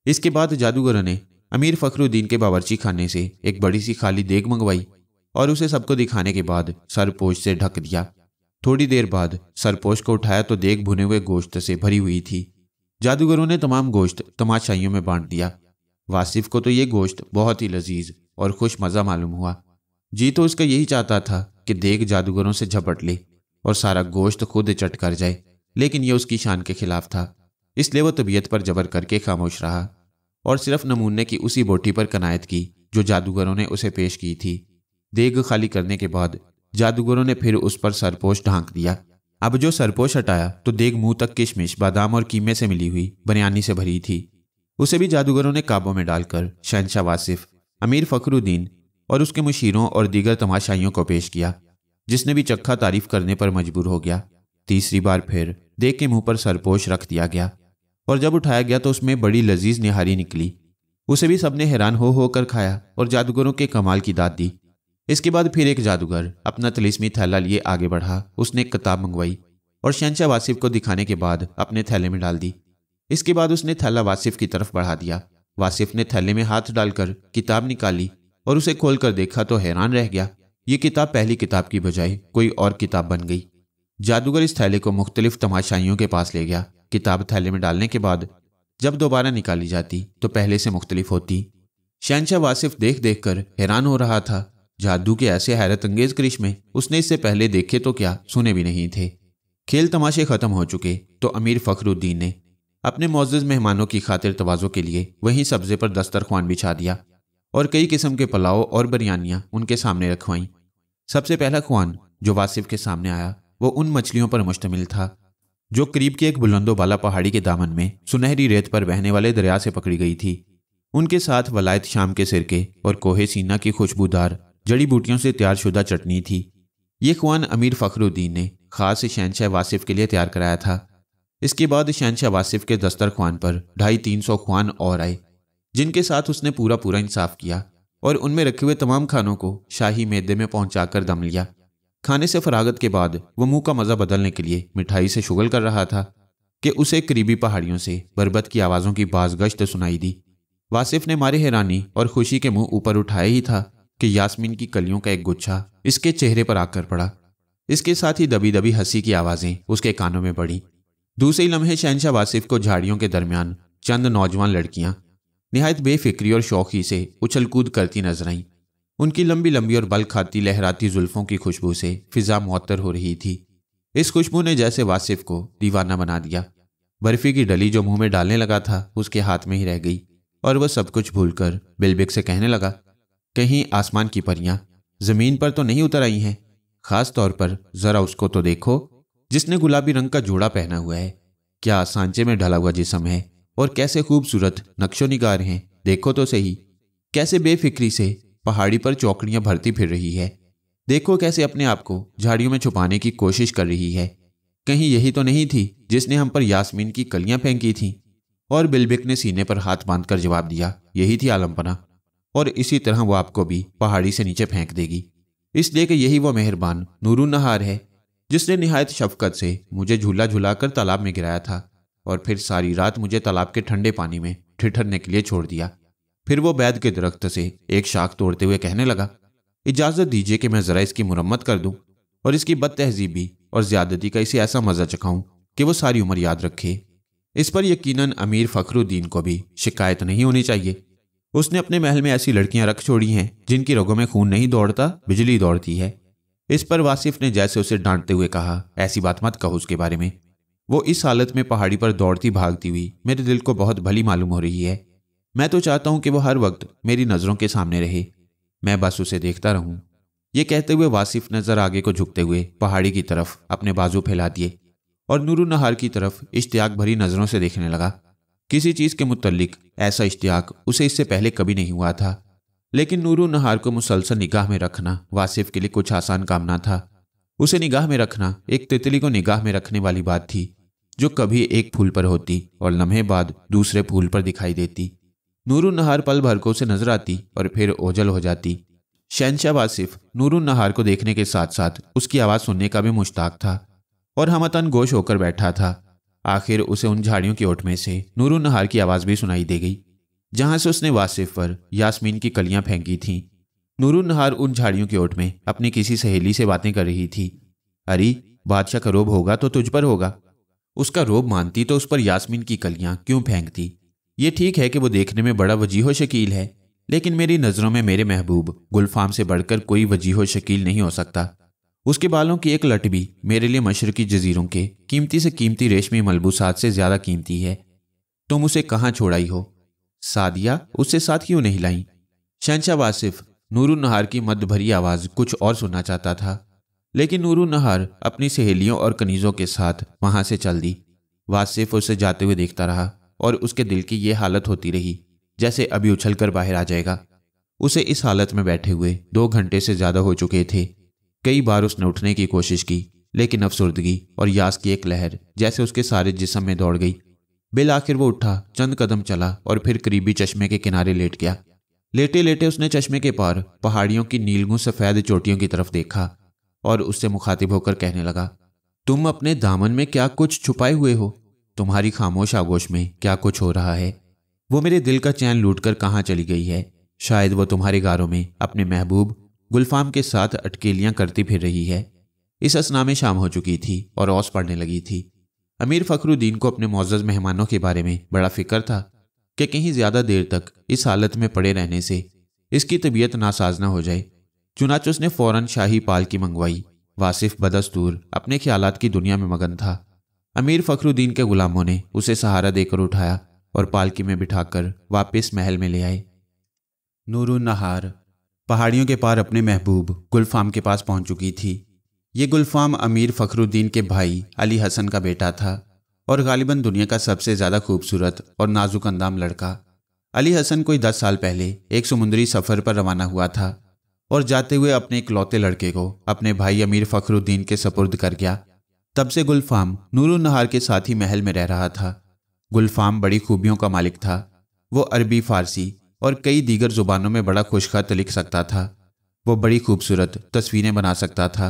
اس کے بعد جادوگروں نے امیر فخر الدین کے باورچی خانے سے ایک بڑی سی خالی دیگ منگوائی اور اسے سب کو دکھانے کے بعد سرپوش سے ڈھک دیا۔ تھوڑی دیر بعد سرپوش کو اٹھایا تو دیگ بھنے ہوئے گوشت سے بھری ہوئی تھی۔ جادوگروں نے تمام گوشت تماشائیوں میں بانٹ دیا۔ واصف کو تو یہ گوشت بہت ہی لذیذ اور خوش مزہ معلوم ہوا۔ جی تو اس کا یہی چاہتا تھا کہ دیگ جادوگروں سے جھپٹ لے اور سارا گوشت خود چٹ کر جائے، لیکن یہ اس کی شان کے خلاف تھا، اس لیے وہ طبیعت پر جبر کر کے خاموش رہا اور صرف نمونے کی اسی بوٹی پر کنایت کی جو جادوگروں نے اسے پیش کی تھی۔ دیگ خالی کرنے کے بعد جادوگروں نے پھر اس پر سرپوش ڈھانک دیا۔ اب جو سرپوش ہٹایا تو دیگ منہ تک کشمش، بادام اور قیمے سے ملی ہوئی بریانی سے بھری تھی۔ اسے بھی جادوگروں نے کعبوں میں ڈال کر شہنشاہ واصف، امیر فخر الدین اور اس کے مشیروں اور دیگر تماشائیوں کو پیش کیا، جس نے بھی چکھا تعریف کرنے پر مجبور ہو گیا۔ تیسری بار پھر دیگ کے منہ پر سرپوش رکھ دیا گیا اور جب اٹھایا گیا تو اس میں بڑی لذیذ نہاری نکلی۔ اسے بھی سب نے حیران ہو کر کھایا اور جادوگروں کے کمال کی داد دی۔ اس کے بعد پھر ایک جادوگر اپنا طلسمی تھیلا لیے آگے بڑھا۔ اس نے ایک کتاب منگوائی اور شہنشاہ واصف کو دکھانے کے بعد اپنے تھیلے میں ڈال دی۔ اس کے بعد اس نے تھیلا واصف کی طرف بڑھا دیا۔ واصف نے تھیلے میں ہاتھ ڈال کر کتاب نکالی اور اسے کھول کر دیکھا تو حیران رہ گیا۔ یہ کتاب پہلی کتاب کی بجائے کوئی اور کتاب بن گئی۔ جادوگر اس تھیلے کو مختلف تماشائیوں کے پاس لے گیا۔ کتاب تھیلے میں ڈالنے کے بعد جب دوبارہ نکالی جاتی تو پہلے سے مختلف ہوتی۔ شہنشاہ واصف دیکھ دیکھ کر حیران ہو رہا تھا۔ جادو کے ایسے حیرت انگیز کرشمے اس نے اس سے پہلے دیکھے تو کیا سنے بھی نہیں تھے۔ کھیل تماشے ختم ہو چکے تو امیر فخر الدین نے اپنے معزز مہمانوں کی خاطر تواضع کے لیے وہیں سبزے پر دسترخوان بچھا دیا اور کئی قسم کے پلاؤ اور بریانیاں ان کے سامنے رکھوائیں۔ سب سے پہلا خوان جو واصف کے سامنے آیا وہ ان مچھلیوں پر مشتمل تھا جو قریب کی ایک بلند و بالا پہاڑی کے دامن میں سنہری ریت پر بہنے والے دریا سے پکڑی گئی تھی۔ ان کے ساتھ ولایت شام کے سرکے اور کوہ سینا کی خوشبودار جڑی بوٹیوں سے تیار شدہ چٹنی تھی۔ یہ خوان امیر فخر الدین نے خاص شہنشاہ واصف کے لیے تیار کرایا تھا۔ اس کے بعد شہنشاہ واصف کے دسترخوان پر 250-300 خوان اور آئے، جن کے ساتھ اس نے پورا انصاف کیا اور ان میں رکھے ہوئے تمام کھانوں کو شاہی میدے میں پہنچا کر دم لیا۔ کھانے سے فراغت کے بعد وہ منہ کا مزہ بدلنے کے لیے مٹھائی سے شغل کر رہا تھا کہ اسے قریبی پہاڑیوں سے بربط کی آوازوں کی باز گشت سنائی دی۔ واصف نے مارے حیرانی اور خوشی کے منہ اوپر اٹھائے ہی تھا کہ یاسمین کی کلیوں کا ایک گچھا اس کے چہرے پر آ کر پڑا۔ اس کے ساتھ ہی دبی دبی ہنسی کی آوازیں اس کے کانوں میں پڑیں۔ دوسرے لمحے شہنشاہ واصف کو جھاڑیوں کے درمیان چند نوجوان لڑکیاں نہایت بے فکری اور شوقی سے اچھل کود کرتی نظر آئیں۔ ان کی لمبی لمبی اور بل کھاتی لہراتی زلفوں کی خوشبو سے فضا معطر ہو رہی تھی۔ اس خوشبو نے جیسے واصف کو دیوانہ بنا دیا۔ برفی کی ڈلی جو منہ میں ڈالنے لگا تھا اس کے ہاتھ میں ہی رہ گئی اور وہ سب کچھ بھول کر بلبک سے کہنے لگا، کہیں آسمان کی پریاں زمین پر تو نہیں اتر آئی ہیں؟ خاص طور پر ذرا اس کو تو دیکھو جس نے گلابی رنگ کا جوڑا پہنا ہوا ہے، کیا سانچے میں ڈھلا ہوا جسم ہے اور کیسے خوبصورت نقش و نگار ہیں، دیکھو تو صحیح۔ कैसे बेफिक्री से पहाड़ी पर चौकड़ियां भरती फिर रही है। देखो कैसे अपने आप को झाड़ियों में छुपाने की कोशिश कर रही है। कहीं यही तो नहीं थी जिसने हम पर यास्मीन की कलियां फेंकी थीं। और बिलबिक ने सीने पर हाथ बांधकर जवाब दिया, यही थी आलमपना, और इसी तरह वो आपको भी पहाड़ी से नीचे फेंक देगी, इसलिए कि यही वो मेहरबान नूरुन्नहार है जिसने निहायत शफकत से मुझे झूला झुलाकर तालाब में गिराया था और फिर सारी रात मुझे तालाब के ठंडे पानी में ठिठरने के लिए छोड़ दिया। फिर वो बैद के दरख्त से एक शाख तोड़ते हुए कहने लगा, इजाज़त दीजिए कि मैं ज़रा इसकी मुरम्मत कर दूं और इसकी बदतहजीबी और ज़्यादती का इसे ऐसा मज़ा चखाऊं कि वो सारी उम्र याद रखे। इस पर यकीनन अमीर फखरुद्दीन को भी शिकायत नहीं होनी चाहिए। उसने अपने महल में ऐसी लड़कियां रख छोड़ी हैं जिनकी रगों में खून नहीं दौड़ता, बिजली दौड़ती है। इस पर वासिफ ने जैसे उसे डांटते हुए कहा, ऐसी बात मत कहो उसके बारे में। वो इस हालत में पहाड़ी पर दौड़ती भागती हुई मेरे दिल को बहुत भली मालूम हो रही है। मैं तो चाहता हूं कि वो हर वक्त मेरी नज़रों के सामने रहे, मैं बस उसे देखता रहूं। ये कहते हुए वासिफ नजर आगे को झुकते हुए पहाड़ी की तरफ अपने बाजू फैला दिए और नूरुन्नहार की तरफ इश्तियाक भरी नजरों से देखने लगा। किसी चीज के मुतल्लिक ऐसा इश्तियाक उसे इससे पहले कभी नहीं हुआ था, लेकिन नूरुन्नहार को मुसलसल निगाह में रखना वासिफ के लिए कुछ आसान काम ना था। उसे निगाह में रखना एक तितली को निगाह में रखने वाली बात थी, जो कभी एक फूल पर होती और लम्हे बाद दूसरे फूल पर दिखाई देती। नूरुन्नहार पल भर को उसे नजर आती और फिर ओझल हो जाती। शहंशाह वासिफ नूरुन्नहार को देखने के साथ साथ उसकी आवाज़ सुनने का भी मुश्ताक था और हमतन गोश होकर बैठा था। आखिर उसे उन झाड़ियों की ओट में से नूरुन्नहार की आवाज़ भी सुनाई दे गई जहां से उसने वासिफ पर यास्मीन की कलियां फेंकी थीं। नूरुन्नहार उन झाड़ियों की ओट में अपनी किसी सहेली से बातें कर रही थी। अरे, बादशाह का रोब होगा तो तुझ पर होगा। उसका रोब मानती तो उस पर यास्मीन की कलियां क्यों फेंकती? ये ठीक है कि वो देखने में बड़ा वजीहो शकील है, लेकिन मेरी नज़रों में मेरे महबूब गुलफाम से बढ़कर कोई वजीहो शकील नहीं हो सकता। उसके बालों की एक लट भी मेरे लिए मशरकी जजीरों के कीमती से कीमती रेशमी मलबूसात से ज्यादा कीमती है। तुम उसे कहाँ छोड़ाई हो? सादिया उससे साथ क्यों नहीं लाई? शहंशाह वासिफ नूरुन्नहार की मद भरी आवाज़ कुछ और सुनना चाहता था, लेकिन नूरुन्नहार अपनी सहेलियों और कनीज़ों के साथ वहां से चल दी। वासिफ उसे जाते हुए देखता रहा और उसके दिल की ये हालत होती रही जैसे अभी उछलकर बाहर आ जाएगा। उसे इस हालत में बैठे हुए 2 घंटे से ज्यादा हो चुके थे। कई बार उसने उठने की कोशिश की, लेकिन अफसुर्दगी और यास की एक लहर जैसे उसके सारे जिस्म में दौड़ गई। बिल आखिर वो उठा, चंद कदम चला और फिर करीबी चश्मे के किनारे लेट गया। लेटे लेटे उसने चश्मे के पार पहाड़ियों की नीलगू सफेद चोटियों की तरफ देखा और उससे मुखातिब होकर कहने लगा, तुम अपने दामन में क्या कुछ छुपाए हुए हो? तुम्हारी खामोश आगोश में क्या कुछ हो रहा है? वो मेरे दिल का चैन लूटकर कहाँ चली गई है? शायद वो तुम्हारे गारों में अपने महबूब गुलफाम के साथ अटकेलियां करती फिर रही है। इस असना में शाम हो चुकी थी और औस पड़ने लगी थी। अमीर फखरुद्दीन को अपने मुअज़्ज़ज़ मेहमानों के बारे में बड़ा फिक्र था कि कहीं ज्यादा देर तक इस हालत में पड़े रहने से इसकी तबीयत नासाज न हो जाए। चुनाच उसने फौरन शाही पालकी मंगवाई। वासिफ बदस्तूर अपने ख्यालात की दुनिया में मगन था। अमीर फखरुद्दीन के गुलामों ने उसे सहारा देकर उठाया और पालकी में बिठाकर वापस महल में ले आए। नूरुन्नहार पहाड़ियों के पार अपने महबूब गुलफाम के पास पहुंच चुकी थी। ये गुलफाम अमीर फखरुद्दीन के भाई अली हसन का बेटा था और गालिबन दुनिया का सबसे ज्यादा खूबसूरत और नाजुक अंदाम लड़का। अली हसन कोई 10 साल पहले एक समुद्री सफर पर रवाना हुआ था और जाते हुए अपने इकलौते लड़के को अपने भाई अमीर फखरुद्दीन के सपुर्द कर गया। तब से गुलफाम नूरुन्नहार के साथ ही महल में रह रहा था। गुलफाम बड़ी खूबियों का मालिक था। वो अरबी, फारसी और कई दीगर जुबानों में बड़ा खुशखत लिख सकता था। वो बड़ी खूबसूरत तस्वीरें बना सकता था।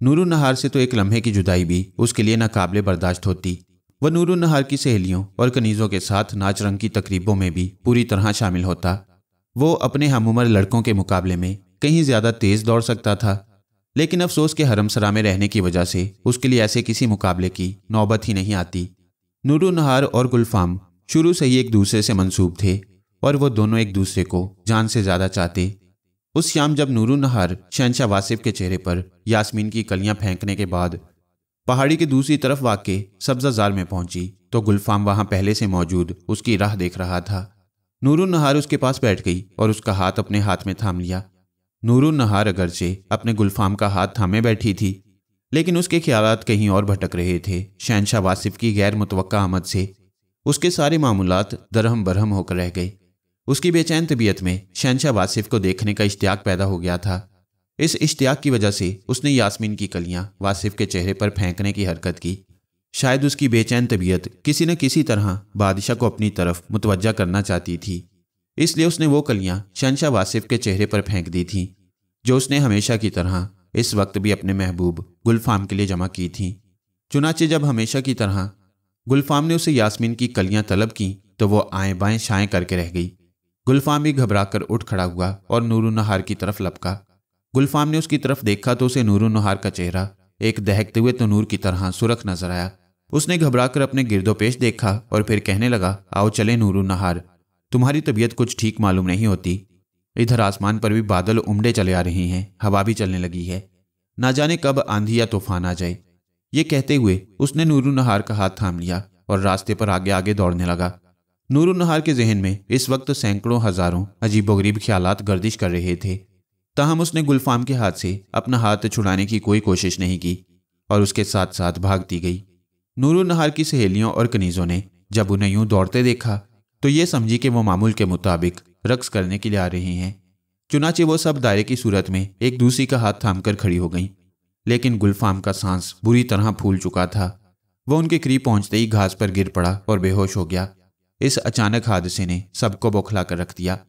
नूरुन्नहार से तो एक लम्हे की जुदाई भी उसके लिए नाकाबिले बर्दाश्त होती। वह नूरुन्नहार की सहेलियों और कनीज़ों के साथ नाच रंग की तकरीबों में भी पूरी तरह शामिल होता। वो अपने हमउम्र लड़कों के मुकाबले में कहीं ज्यादा तेज दौड़ सकता था, लेकिन अफसोस के हरमसरा में रहने की वजह से उसके लिए ऐसे किसी मुकाबले की नौबत ही नहीं आती। नूरुन्नहार और गुलफाम शुरू से ही एक दूसरे से मंसूब थे और वो दोनों एक दूसरे को जान से ज्यादा चाहते। उस शाम जब नूरुन्नहार शहंशाह वासिफ के चेहरे पर यास्मीन की कलियां फेंकने के बाद पहाड़ी की दूसरी तरफ वाक़े सब्ज़ाज़ार में पहुंची तो गुलफाम वहां पहले से मौजूद उसकी राह देख रहा था। नूरुन्नहार उसके पास बैठ गई और उसका हाथ अपने हाथ में थाम लिया। नूरुन्नहार अगरचे अपने गुलफाम का हाथ थामे बैठी थी, लेकिन उसके ख्यालात कहीं और भटक रहे थे। शहंशाह वासिफ की गैर मुतवक्का आमद से उसके सारे मामूलात दरहम बरहम होकर रह गए। उसकी बेचैन तबीयत में शहंशाह वासिफ को देखने का इश्तियाक पैदा हो गया था। इस इश्तियाक की वजह से उसने यास्मीन की कलियां वासिफ के चेहरे पर फेंकने की हरकत की। शायद उसकी बेचैन तबीयत किसी न किसी तरह बादशाह को अपनी तरफ मुतवज्जा करना चाहती थी, इसलिए उसने वो कलियां शहंशाह वासिफ के चेहरे पर फेंक दी थीं, जो उसने हमेशा की तरह इस वक्त भी अपने महबूब गुलफाम के लिए जमा की थीं। चुनाचे जब हमेशा की तरह गुलफाम ने उसे यास्मीन की कलियां तलब की तो वो आएँ बाएँ शाएँ करके रह गई। गुलफाम भी घबराकर उठ खड़ा हुआ और नूरुन्नहार की तरफ लपका। गुलफाम ने उसकी तरफ देखा तो उसे नूरुन्नहार का चेहरा एक दहकते हुए तनूर की तरह सुर्ख नजर आया। उसने घबराकर अपने गिरदोपेश देखा और फिर कहने लगा, आओ चले नूरुन्नहार, तुम्हारी तबीयत कुछ ठीक मालूम नहीं होती। इधर आसमान पर भी बादल उमड़े चले आ रहे हैं, हवा भी चलने लगी है, ना जाने कब आंधी या तूफान आ जाए। ये कहते हुए उसने नूरुन्नहार का हाथ थाम लिया और रास्ते पर आगे आगे दौड़ने लगा। नूरुन्नहार के जहन में इस वक्त सैकड़ों हजारों अजीबोगरीब ख्यालात गर्दिश कर रहे थे, ताहम उसने गुलफाम के हाथ से अपना हाथ छुड़ाने की कोई कोशिश नहीं की और उसके साथ साथ भागती गई। नूरुन्नहार की सहेलियों और कनीजों ने जब उन्हें यूं दौड़ते देखा तो ये समझी कि वो मामूल के मुताबिक रक्स करने के लिए आ रहे हैं। चुनाचे वो सब दायरे की सूरत में एक दूसरी का हाथ थामकर खड़ी हो गईं, लेकिन गुलफाम का सांस बुरी तरह फूल चुका था। वह उनके करीब पहुंचते ही घास पर गिर पड़ा और बेहोश हो गया। इस अचानक हादसे ने सबको बौखला कर रख दिया।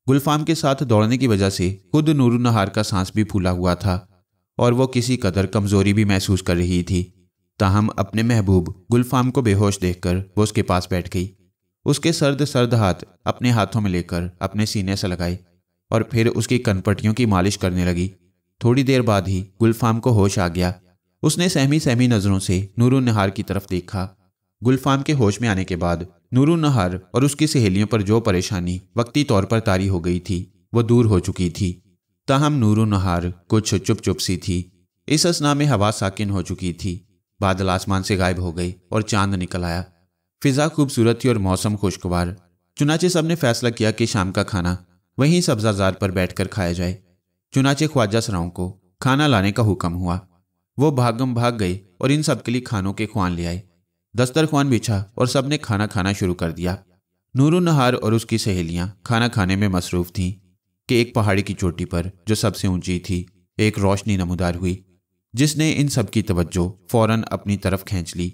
गुलफाम के साथ दौड़ने की वजह से खुद नूरुन्नहार का सांस भी फूला हुआ था और वो किसी कदर कमजोरी भी महसूस कर रही थी। ताहम अपने महबूब गुलफाम को बेहोश देखकर वो उसके पास बैठ गई। उसके सर्द सर्द हाथ अपने हाथों में लेकर अपने सीने से लगाए और फिर उसकी कनपटियों की मालिश करने लगी। थोड़ी देर बाद ही गुलफाम को होश आ गया। उसने सहमी सहमी नजरों से नूरुन्नहार की तरफ देखा। गुलफाम के होश में आने के बाद नूरुन्नहार और उसकी सहेलियों पर जो परेशानी वक्ती तौर पर तारी हो गई थी वो दूर हो चुकी थी। ताहम नूरुन्नहार कुछ चुप चुप सी थी। इस असना में हवा साकिन हो चुकी थी, बादल आसमान से गायब हो गए और चांद निकल आया। फिजा खूबसूरत थी और मौसम खुशगवार। चुनाचे सबने फैसला किया कि शाम का खाना वहीं सब्जाजार पर बैठकर खाया जाए। चुनाचे ख्वाजा सराओं को खाना लाने का हुक्म हुआ। वो भागम भाग गए और इन सब के लिए खानों के ख्वान ले आए। दस्तरख्वान बिछा और सबने खाना खाना शुरू कर दिया। नूरुन्नहार और उसकी सहेलियां खाना खाने में मसरूफ थीं कि एक पहाड़ी की चोटी पर जो सबसे ऊंची थी एक रोशनी नमूदार हुई, जिसने इन सब की तवज्जो फौरन अपनी तरफ खींच ली।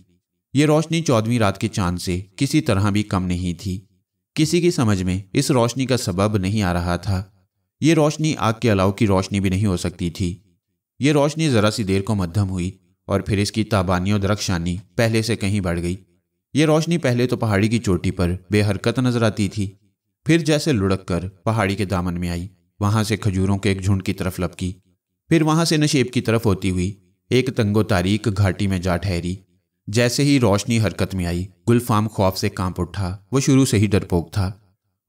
ये रोशनी 14वीं रात के चांद से किसी तरह भी कम नहीं थी। किसी की समझ में इस रोशनी का सबब नहीं आ रहा था। ये रोशनी आग के अलाव की रोशनी भी नहीं हो सकती थी। ये रोशनी जरा सी देर को मध्यम हुई और फिर इसकी ताबानी और दरख्शानी पहले से कहीं बढ़ गई। ये रोशनी पहले तो पहाड़ी की चोटी पर बेहरकत नजर आती थी, फिर जैसे लुढ़क कर पहाड़ी के दामन में आई, वहां से खजूरों के एक झुंड की तरफ लपकी, फिर वहां से नशेब की तरफ होती हुई एक तंगो तारीक घाटी में जा ठहरी। जैसे ही रोशनी हरकत में आई, गुलफाम खौफ से कांप उठा। वो शुरू से ही डरपोक था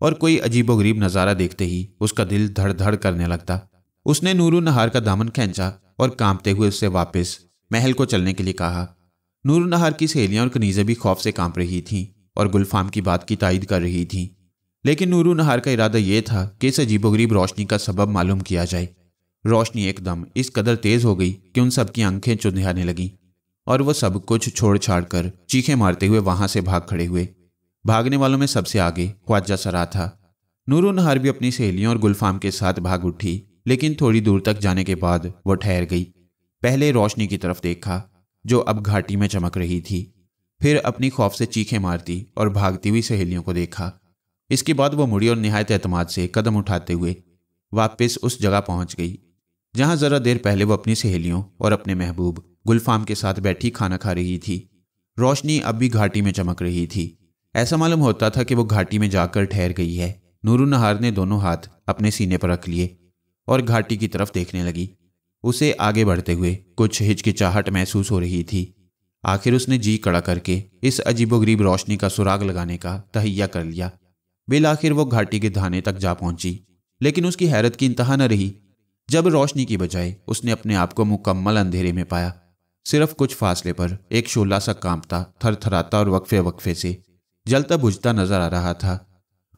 और कोई अजीबोगरीब नज़ारा देखते ही उसका दिल धड़ धड़ करने लगता। उसने नूरुन्नहार का दामन खींचा और कांपते हुए उससे वापस महल को चलने के लिए कहा। नूरुन्नहार की सहेलियां और कनीज़ें भी खौफ से कांप रही थीं और गुलफाम की बात की तायीद कर रही थीं, लेकिन नूरुन्नहार का इरादा यह था कि इस अजीबोगरीब रोशनी का सबब मालूम किया जाए। रोशनी एकदम इस कदर तेज हो गई कि उन सब की आंखें चुंधियाने लगीं और वो सब कुछ छोड़ छाड़ कर चीखें मारते हुए वहां से भाग खड़े हुए। भागने वालों में सबसे आगे ख्वाजा सरा था। नूरुन्नहार भी अपनी सहेलियों और गुलफाम के साथ भाग उठी, लेकिन थोड़ी दूर तक जाने के बाद वो ठहर गई। पहले रोशनी की तरफ देखा जो अब घाटी में चमक रही थी, फिर अपनी खौफ से चीखें मारती और भागती हुई सहेलियों को देखा। इसके बाद वो मुड़ी और निहायत एतमाद से कदम उठाते हुए वापस उस जगह पहुंच गई जहां जरा देर पहले वो अपनी सहेलियों और अपने महबूब गुलफाम के साथ बैठी खाना खा रही थी। रोशनी अब भी घाटी में चमक रही थी। ऐसा मालूम होता था कि वो घाटी में जाकर ठहर गई है। नूरुन्नहार ने दोनों हाथ अपने सीने पर रख लिए और घाटी की तरफ देखने लगी। उसे आगे बढ़ते हुए कुछ हिचकिचाहट महसूस हो रही थी। आखिर उसने जी कड़ा करके इस अजीबोगरीब रोशनी का सुराग लगाने का तहैया कर लिया। बिल आखिर वो घाटी के धाने तक जा पहुंची, लेकिन उसकी हैरत की इंतहा न रही जब रोशनी की बजाय उसने अपने आप को मुकम्मल अंधेरे में पाया। सिर्फ कुछ फासले पर एक शोला सा कांपता, थरथराता और वक्फे वक्फे से जलता बुझता नजर आ रहा था।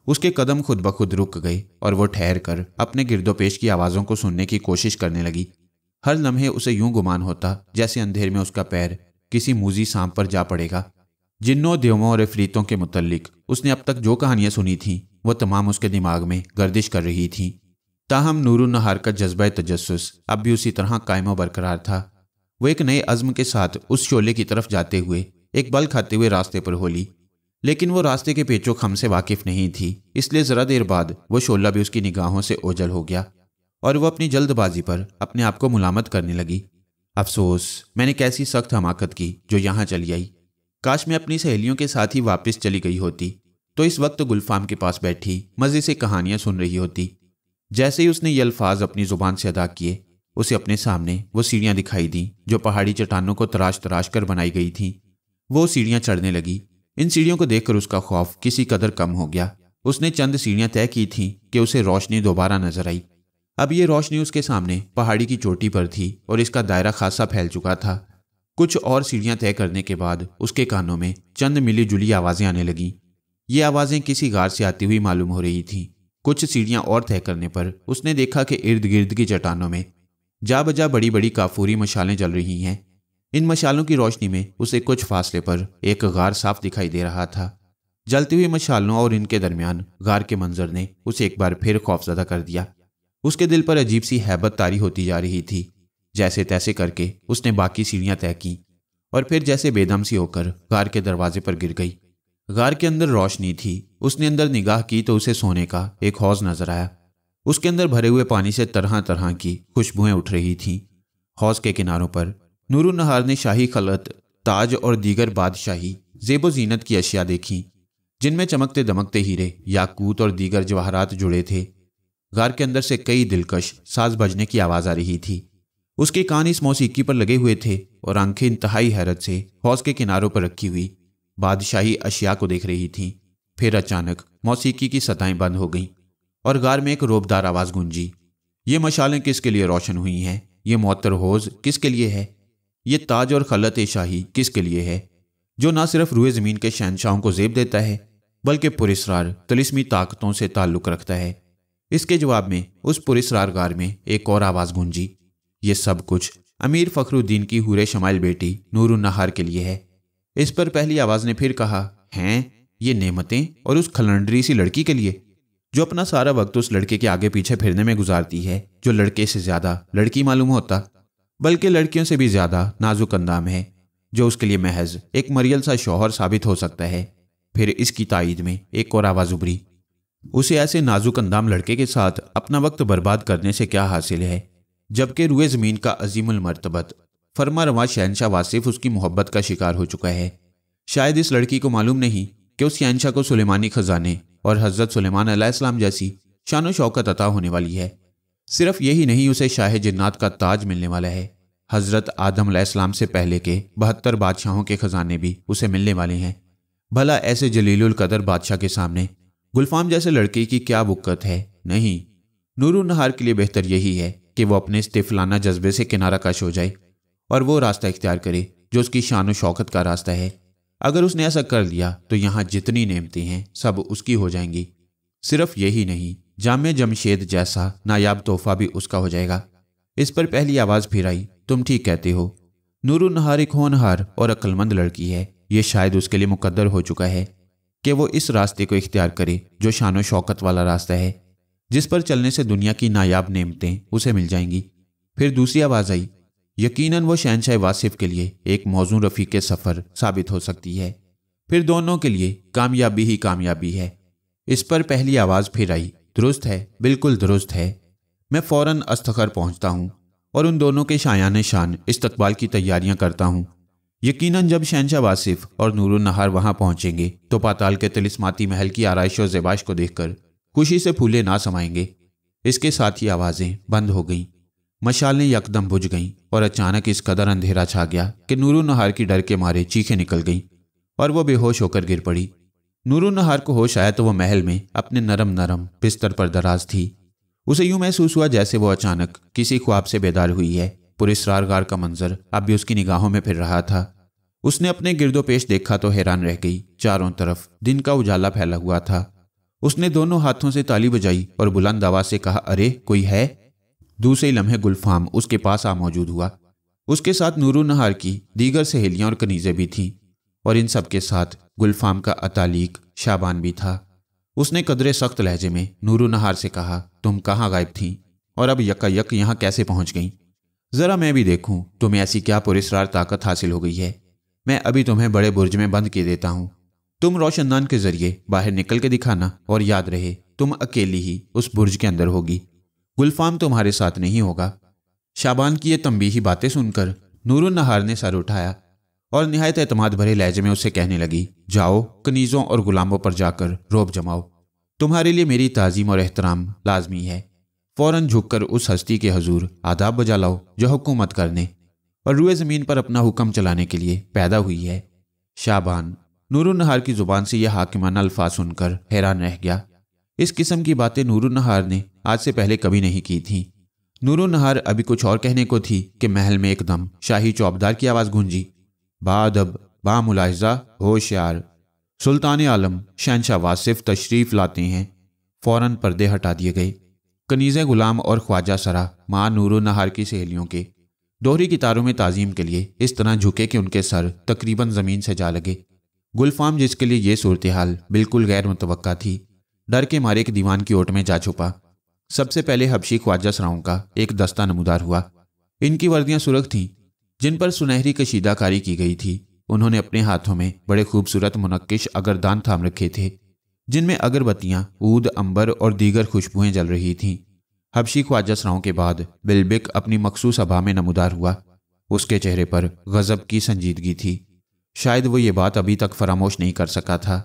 उसके कदम खुद ब खुद रुक गए और वो ठहर कर अपने गिरदोपेश की आवाज़ों को सुनने की कोशिश करने लगी। हर लम्हे उसे यूं गुमान होता जैसे अंधेर में उसका पैर किसी मूजी सांप पर जा पड़ेगा। जिन्नों, देवों और अफरीतों के मुतल्लिक उसने अब तक जो कहानियां सुनी थीं वो तमाम उसके दिमाग में गर्दिश कर रही थीं। ताहम नूरुन्नहार का जज्बा तजस्सुस अब भी उसी तरह कायम व बरकरार था। वो एक नए अज़्म के साथ उस शोले की तरफ जाते हुए एक बल खाते हुए रास्ते पर हो ली, लेकिन वो रास्ते के पेचो खम से वाकिफ नहीं थी, इसलिए ज़रा देर बाद वो शोला भी उसकी निगाहों से ओझल हो गया और वह अपनी जल्दबाजी पर अपने आप को मुलामत करने लगी। अफसोस, मैंने कैसी सख्त हमाकत की जो यहाँ चली आई। काश मैं अपनी सहेलियों के साथ ही वापस चली गई होती तो इस वक्त गुलफाम के पास बैठी मज़े से कहानियाँ सुन रही होती। जैसे ही उसने ये अल्फाज अपनी ज़ुबान से अदा किए, उसे अपने सामने वो सीढ़ियाँ दिखाई दी जो पहाड़ी चट्टानों को तराश तराश कर बनाई गई थीं। वो सीढ़ियाँ चढ़ने लगी। इन सीढ़ियों को देखकर उसका खौफ किसी कदर कम हो गया। उसने चंद सीढ़ियाँ तय की थीं कि उसे रोशनी दोबारा नजर आई। अब ये रोशनी उसके सामने पहाड़ी की चोटी पर थी और इसका दायरा खासा फैल चुका था। कुछ और सीढ़ियाँ तय करने के बाद उसके कानों में चंद मिली जुली आवाज़ें आने लगीं। ये आवाज़ें किसी गार से आती हुई मालूम हो रही थीं। कुछ सीढ़ियाँ और तय करने पर उसने देखा कि इर्द गिर्द की चट्टानों में जा बजा बड़ी बड़ी काफूरी मशालें जल रही हैं। इन मशालों की रोशनी में उसे कुछ फासले पर एक गार साफ दिखाई दे रहा था। जलती हुई मशालों और इनके दरमियान गार के मंजर ने उसे एक बार फिर खौफजदा कर दिया। उसके दिल पर अजीब सी हैबत तारी होती जा रही थी। जैसे तैसे करके उसने बाकी सीढ़ियाँ तय की और फिर जैसे बेदम सी होकर गार के दरवाजे पर गिर गई। गार के अंदर रोशनी थी। उसने अंदर निगाह की तो उसे सोने का एक हौज नजर आया। उसके अंदर भरे हुए पानी से तरह तरह की खुशबुएं उठ रही थीं। हौज के किनारों पर नूरुन्नहार ने शाही खलत, ताज और दीगर बादशाही ज़ेबो ज़ीनत की अशिया देखी, जिनमें चमकते दमकते हीरे, याकूत और दीगर जवाहरात जुड़े थे। गार के अंदर से कई दिलकश साज बजने की आवाज़ आ रही थी। उसके कान इस मौसीकी पर लगे हुए थे और आंखें इंतहाई हैरत से हौज के किनारों पर रखी हुई बादशाही अशिया को देख रही थीं। फिर अचानक मौसीकी की सताएं बंद हो गईं और गार में एक रोबदार आवाज़ गूंजी। ये मशालें किसके लिए रोशन हुई हैं? ये मुअत्तर हौज किसके लिए है? ये ताज और खलत शाही किसके लिए है, जो ना सिर्फ रूए ज़मीन के शहनशाहों को ज़ेब देता है बल्कि पुरिसरार तिलिस्मी ताकतों से ताल्लुक़ रखता है? इसके जवाब में उस पुरिसरार गार में एक और आवाज़ गूंजी। ये सब कुछ अमीर फ़खरुद्दीन की हूरे शमाइल बेटी नूरुन्नहार के लिए है। इस पर पहली आवाज़ ने फिर कहा, हैं ये नेमतें और उस खलंडरी सी लड़की के लिए जो अपना सारा वक्त उस लड़के के आगे पीछे फिरने में गुजारती है, जो लड़के से ज़्यादा लड़की मालूम होता बल्कि लड़कियों से भी ज़्यादा नाजुक अंदाम है, जो उसके लिए महज एक मरियल सा शौहर साबित हो सकता है। फिर इसकी तायीद में एक और आवाज़ उभरी। उसे ऐसे नाजुक अंदाम लड़के के साथ अपना वक्त बर्बाद करने से क्या हासिल है, जबकि रूए ज़मीन का अजीमुल मर्तबत फरमा रवा शहनशाह वासिफ उसकी मोहब्बत का शिकार हो चुका है। शायद इस लड़की को मालूम नहीं कि उस शहनशाह को सुलेमानी खजाने और हज़रत सुलेमान अलैहिस्सलाम जैसी शान शौकत अता होने वाली है। सिर्फ यही नहीं, उसे शाह जिन्नात का ताज मिलने वाला है। हज़रत आदम अलैहिस्सलाम से पहले के 72 बादशाहों के खजाने भी उसे मिलने वाले हैं। भला ऐसे जलीलुल कदर बादशाह के सामने गुलफाम जैसे लड़के की क्या बुक्कत है? नहीं, नूरुन्नहार के लिए बेहतर यही है कि वो अपने इस्तिफलाना जज्बे से किनारा कश हो जाए और वो रास्ता इख्तियार करे जो उसकी शान व शौकत का रास्ता है। अगर उसने ऐसा कर लिया तो यहाँ जितनी नेमतें हैं सब उसकी हो जाएंगी। सिर्फ यही नहीं, जामे जमशेद जैसा नायाब तोहफा भी उसका हो जाएगा। इस पर पहली आवाज़ फिर आई, तुम ठीक कहते हो। नूरुन्नहार एक होनहार और अक्लमंद लड़की है। ये शायद उसके लिए मुकद्दर हो चुका है कि वो इस रास्ते को इख्तियार करे जो शान व शौकत वाला रास्ता है, जिस पर चलने से दुनिया की नायाब नेमतें उसे मिल जाएंगी। फिर दूसरी आवाज़ आई, यकीनन वो शहनशाह वासिफ के लिए एक मौजू रफ़ीक़ सफ़र साबित हो सकती है। फिर दोनों के लिए कामयाबी ही कामयाबी है। इस पर पहली आवाज़ फिर आई, दुरुस्त है, बिल्कुल दुरुस्त है। मैं फ़ौरन अस्तखर पहुँचता हूँ और उन दोनों के शायान शान इस्तकबाल की तैयारियाँ करता हूँ। यकीनन जब शहनशाह वासिफ और नूरुन्नहार वहाँ पहुँचेंगे तो पाताल के तिलिस्माती महल की आराइश और ज़ेबाश को देखकर खुशी से फूले ना समाएंगे। इसके साथ ही आवाज़ें बंद हो गईं, मशालें यकदम बुझ गईं और अचानक इस कदर अंधेरा छा गया कि नूरुन्नहार की डर के मारे चीखें निकल गईं और वो बेहोश होकर गिर पड़ी। नूरुन्नहार को होश आया तो वो महल में अपने नरम नरम बिस्तर पर दराज थी। उसे यूं महसूस हुआ जैसे वो अचानक किसी ख्वाब से बेदार हुई है। पुरिसरार गार का मंजर अब भी उसकी निगाहों में फिर रहा था। उसने अपने गिरदो पेश देखा तो हैरान रह गई। चारों तरफ दिन का उजाला फैला हुआ था। उसने दोनों हाथों से ताली बजाई और बुलंद आवाज से कहा, अरे कोई है? दूसरे ही लम्हे गुलफाम उसके पास आ मौजूद हुआ। उसके साथ नूरुन्नहार की दीगर सहेलियां और कनीज़ें भी थीं और इन सब के साथ गुलफाम का अतालीक शाबान भी था। उसने कदरे सख्त लहजे में नूर नहार से कहा, तुम कहाँ गायब थीं और अब यकायक यहाँ कैसे पहुंच गईं? जरा मैं भी देखूं तुम्हें ऐसी क्या पुरस्कार ताकत हासिल हो गई है। मैं अभी तुम्हें बड़े बुर्ज में बंद किए देता हूं। तुम रोशनदान के जरिए बाहर निकल के दिखाना, और याद रहे तुम अकेली ही उस बुर्ज के अंदर होगी, गुलफाम तुम्हारे साथ नहीं होगा। शाबान की ये तंबीही बातें सुनकर नूर नहार ने सर उठाया और निहायत एतमाद भरे लहजे में उससे कहने लगी, जाओ कनीज़ों और गुलामों पर जाकर रोब जमाओ। तुम्हारे लिए मेरी ताज़ीम और एहतराम लाजमी है। फौरन झुककर उस हस्ती के हजूर आदाब बजा लाओ जो हुकूमत करने और रुए ज़मीन पर अपना हुक्म चलाने के लिए पैदा हुई है। शाबान नूर नहार की ज़ुबान से यह हाकिमाना अल्फाज सुनकर हैरान रह गया। इस किस्म की बातें नूर नहार ने आज से पहले कभी नहीं की थीं। नूर नहार अभी कुछ और कहने को थी कि महल में एकदम शाही चौबदार की आवाज़ गूंजी, बादब बा मुलाहिज़ा होशियार, सुल्तान आलम शहंशाह वासिफ तशरीफ़ लाते हैं। फ़ौरन पर्दे हटा दिए गए। कनीज़े गुलाम और ख्वाजा सरा माँ नूर नहार की सहेलियों के दोहरी कितारों में ताज़ीम के लिए इस तरह झुके कि उनके सर तकरीबन ज़मीन से जा लगे। गुलफाम, जिसके लिए ये सूरत हाल बिल्कुल गैर मुतवक्का थी, डर के मारे एक दीवान की ओट में जा छुपा। सबसे पहले हबशी ख्वाजा सराओं का एक दस्ता नमूदार हुआ। इनकी वर्दियां सुर्ख थीं, जिन पर सुनहरी कशीदाकारी की गई थी। उन्होंने अपने हाथों में बड़े खूबसूरत मुनक्किश अगरदान थाम रखे थे, जिनमें अगरबत्तियां, ऊद, अंबर और दीगर खुशबुएं जल रही थीं। हबशी ख्वाजा सराओं के बाद बिलबिक अपनी मखसूस सभा में नमूदार हुआ। उसके चेहरे पर गज़ब की संजीदगी थी। शायद वो ये बात अभी तक फरामोश नहीं कर सका था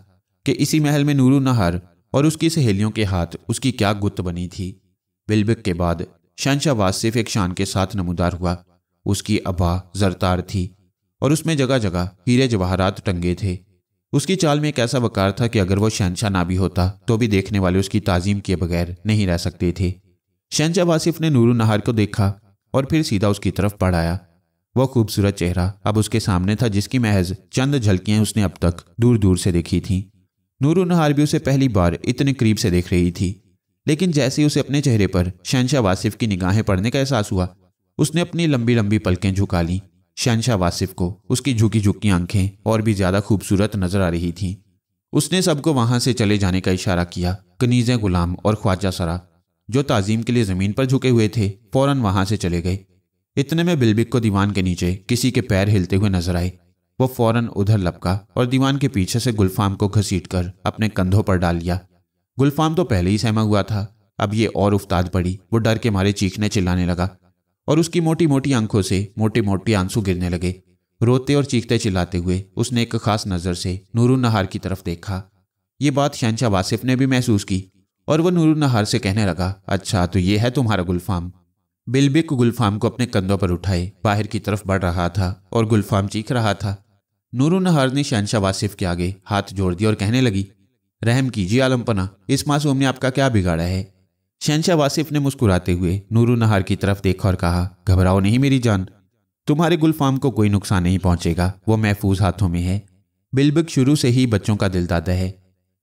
कि इसी महल में नूर नहार और उसकी सहेलियों के हाथ उसकी क्या गुत्त बनी थी। बिलबिक के बाद शहंशाह वासिफ एक शान के साथ नमूदार हुआ। उसकी अबा जरतार थी और उसमें जगह जगह हीरे जवाहरात टंगे थे। उसकी चाल में एक ऐसा वकार था कि अगर वो शहंशाह ना भी होता तो भी देखने वाले उसकी ताज़ीम किए बगैर नहीं रह सकते थे। शहंशाह वासिफ ने नूर नहार को देखा और फिर सीधा उसकी तरफ बढ़ाया। वह खूबसूरत चेहरा अब उसके सामने था, जिसकी महज चंद झलकियां उसने अब तक दूर दूर से देखी थीं। नूर नहार भी उसे पहली बार इतने करीब से देख रही थी, लेकिन जैसे ही उसे अपने चेहरे पर शहंशाह वासिफ की निगाहें पड़ने का एहसास हुआ, उसने अपनी लंबी लंबी पलकें झुका लीं। शहंशाह वासिफ को उसकी झुकी झुकी आंखें और भी ज्यादा खूबसूरत नजर आ रही थीं। उसने सबको वहां से चले जाने का इशारा किया। कनीज़े गुलाम और ख्वाजा सरा, जो ताज़ीम के लिए ज़मीन पर झुके हुए थे, फौरन वहां से चले गए। इतने में बिलबिक को दीवान के नीचे किसी के पैर हिलते हुए नजर आए। वो फौरन उधर लपका और दीवान के पीछे से गुलफाम को घसीटकर अपने कंधों पर डाल लिया। गुलफाम तो पहले ही सहमा हुआ था, अब ये और उफ्ताद पड़ी। वो डर के मारे चीखने चिल्लाने लगा और उसकी मोटी मोटी आंखों से मोटे मोटे आंसू गिरने लगे। रोते और चीखते चिल्लाते हुए उसने एक खास नज़र से नूर नहार की तरफ देखा। ये बात शहंशाह वासिफ ने भी महसूस की और वह नूर नहार से कहने लगा, अच्छा तो ये है तुम्हारा गुलफाम। बिलबिक गुलफाम को अपने कंधों पर उठाए बाहर की तरफ बढ़ रहा था और गुलफाम चीख रहा था। नूर नहार ने शहंशाह वासिफ के आगे हाथ जोड़ दिया और कहने लगी, रहम कीजिए आलमपना, इस मासूम ने आपका क्या बिगाड़ा है? शहंशाह वासिफ ने मुस्कुराते हुए नूर नहार की तरफ देखा और कहा, घबराओ नहीं मेरी जान, तुम्हारे गुलफाम को कोई नुकसान नहीं पहुंचेगा, वो महफूज हाथों में है। बिलबिक शुरू से ही बच्चों का दिलदादा है।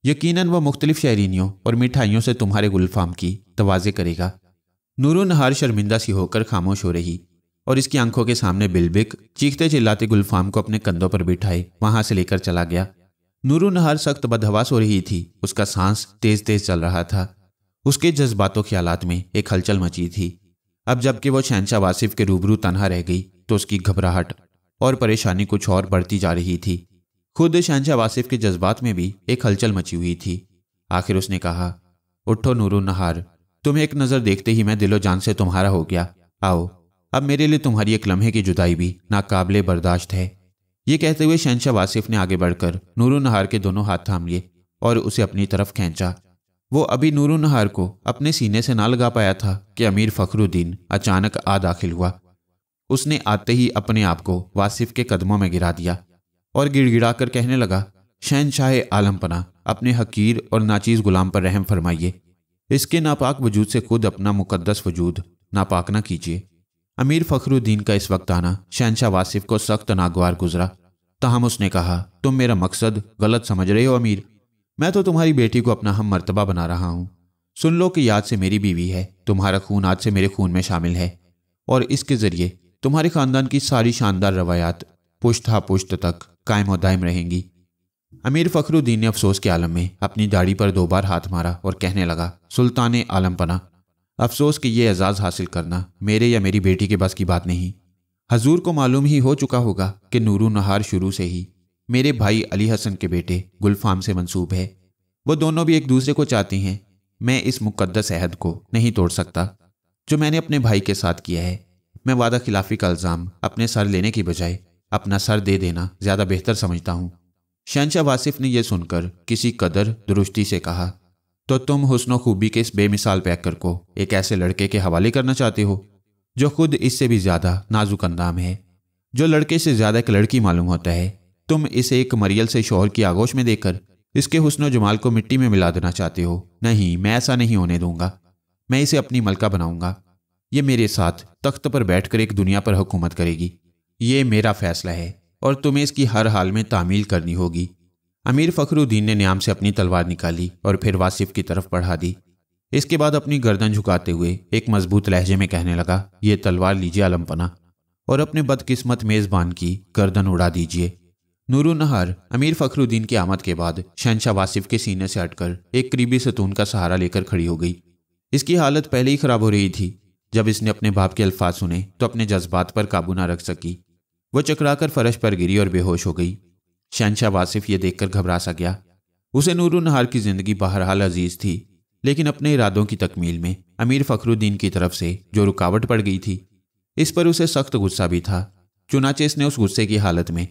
यकीनन वह मुख्तलिफ शहरीनियों और मिठाइयों से तुम्हारे गुलफाम की तवाज़े करेगा। नूर नहार शर्मिंदा सी होकर खामोश हो रही और इसकी आंखों के सामने बिलबिक चीखते चिल्लाते गुलफाम को अपने कंधों पर बिठाए वहां से लेकर चला गया। नूर नहार सख्त बदहवास हो रही थी। उसका सांस तेज तेज चल रहा था। उसके जज्बातों ख्यालात में एक हलचल मची थी। अब जबकि वो शहंशाह वासिफ के रूबरू तन्हा रह गई तो उसकी घबराहट और परेशानी कुछ और बढ़ती जा रही थी। खुद शहंशाह वासिफ के जज्बात में भी एक हलचल मची हुई थी। आखिर उसने कहा, उठो नूर नहार, तुम्हें एक नज़र देखते ही मैं दिलो जान से तुम्हारा हो गया। आओ, अब मेरे लिए तुम्हारी एक लम्हे की जुदाई भी नाकाबिले बर्दाश्त है। ये कहते हुए शहंशाह वासिफ ने आगे बढ़कर नूर नहार के दोनों हाथ थाम लिए और उसे अपनी तरफ खींचा। वो अभी नूर नहार को अपने सीने से ना लगा पाया था कि अमीर फखरुद्दीन अचानक आ दाखिल हुआ। उसने आते ही अपने आप को वासिफ के कदमों में गिरा दिया और गिड़गिड़ा कर कहने लगा, शहंशाह आलमपना, अपने हकीर और नाचीज गुलाम पर रहम फरमाइए। इसके नापाक वजूद से खुद अपना मुकद्दस वजूद नापाक ना कीजिए। अमीर फखरुद्दीन का इस वक्त आना शहंशाह वासिफ को सख्त नागवार गुजरा। ताहम उसने कहा, तुम मेरा मकसद गलत समझ रहे हो अमीर। मैं तो तुम्हारी बेटी को अपना हम मर्तबा बना रहा हूँ। सुन लो कि याद से मेरी बीवी है, तुम्हारा खून आज से मेरे खून में शामिल है और इसके जरिए तुम्हारे खानदान की सारी शानदार रवायात पुश्त हा पुश्त तक कायम और दायम रहेंगी। امیر فخرالدین نے افسوس کے عالم میں اپنی داڑھی پر 2 بار ہاتھ مارا اور کہنے لگا، سلطان عالم پناہ، افسوس کہ یہ اعزاز حاصل کرنا میرے یا میری بیٹی کے بس کی بات نہیں۔ حضور کو معلوم ہی ہو چکا ہوگا کہ نور و نہار شروع سے ہی میرے بھائی علی حسن کے بیٹے گلفام سے منسوب ہے۔ وہ دونوں بھی ایک دوسرے کو چاہتی ہیں۔ میں اس مقدس عہد کو نہیں توڑ سکتا جو میں نے اپنے بھائی کے ساتھ کیا ہے۔ میں وعدہ خلافی کا الزام اپنے سر لینے کی بجائے اپنا سر دے دینا زیادہ بہتر سمجھتا ہوں۔ شہنشاہ واصف نے یہ سن کر کسی قدر درستی سے کہا، تو تم حسن و خوبی کے اس بے مثال پیکر کو ایک ایسے لڑکے کے حوالے کرنا چاہتے ہو جو خود اس سے بھی زیادہ نازک اندام ہے، جو لڑکے سے زیادہ ایک لڑکی معلوم ہوتا ہے۔ تم اسے ایک مریل سے شوہر کی آغوش میں دے کر اس کے حسن و جمال کو مٹی میں ملا دینا چاہتے ہو۔ نہیں، میں ایسا نہیں ہونے دوں گا۔ میں اسے اپنی ملکہ بناؤں گا۔ یہ میرے ساتھ تخت پر بیٹھ کر ایک دنیا پر حکومت کرے گی۔ یہ میرا فیصلہ ہے اور تمہیں اس کی ہر حال میں تعمیل کرنی ہوگی۔ امیر فخرالدین نے نیام سے اپنی تلوار نکالی اور پھر واصف کی طرف بڑھا دی۔ اس کے بعد اپنی گردن جھکاتے ہوئے ایک مضبوط لہجے میں کہنے لگا، یہ تلوار لیجیے عالم پناہ اور اپنے بدقسمت میزبان کی گردن اڑا دیجیے۔ نور و نہار امیر فخرالدین کی آمد کے بعد شہنشاہ واصف کے سینے سے ہٹ کر ایک قریبی ستون کا سہارا لے کر کھڑی ہو گئی۔ اس کی حالت پہلے ہی خراب ہو رہی تھی۔ جب اس نے اپنے باپ کے الفاظ سنے تو اپنے جذبات پر قابو نہ رکھ سکی۔ وہ چکرا کر فرش پر گری اور بے ہوش ہو گئی۔ شہنشاہ واصف یہ دیکھ کر گھبرا سا گیا۔ اسے نور و نہار کی زندگی بہرحال عزیز تھی، لیکن اپنے ارادوں کی تکمیل میں امیر فخرالدین کی طرف سے جو رکاوٹ پڑ گئی تھی اس پر اسے سخت غصہ بھی تھا۔ چنانچہ اس نے اس غصے کی حالت میں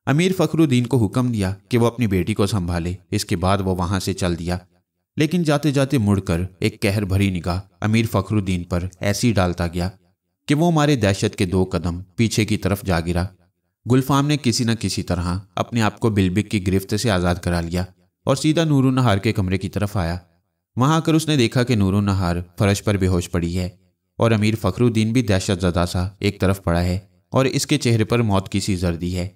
امیر فخرالدین کو حکم دیا کہ وہ اپنی بیٹی کو سنبھالے۔ اس کے بعد وہ وہاں سے چل دیا، لیکن جاتے جاتے مڑ کر ایک قہر بھری نگاہ امیر فخرالدین پر ایسی ڈالتا گیا کہ وہ مارے دہشت کے 2 قدم پیچھے کی طرف جا گرا۔ گلفام نے کسی نہ کسی طرح اپنے آپ کو بلبک کی گرفت سے آزاد کرا لیا اور سیدھا نور و نہار کے کمرے کی طرف آیا۔ وہاں آ کر اس نے دیکھا کہ نور و نہار فرش پر بے ہوش پڑی ہے اور امیر فخرالدین بھی دہشت زدہ سا ایک طرف پڑا ہے اور اس کے چہرے پر موت کی سی زردی ہے۔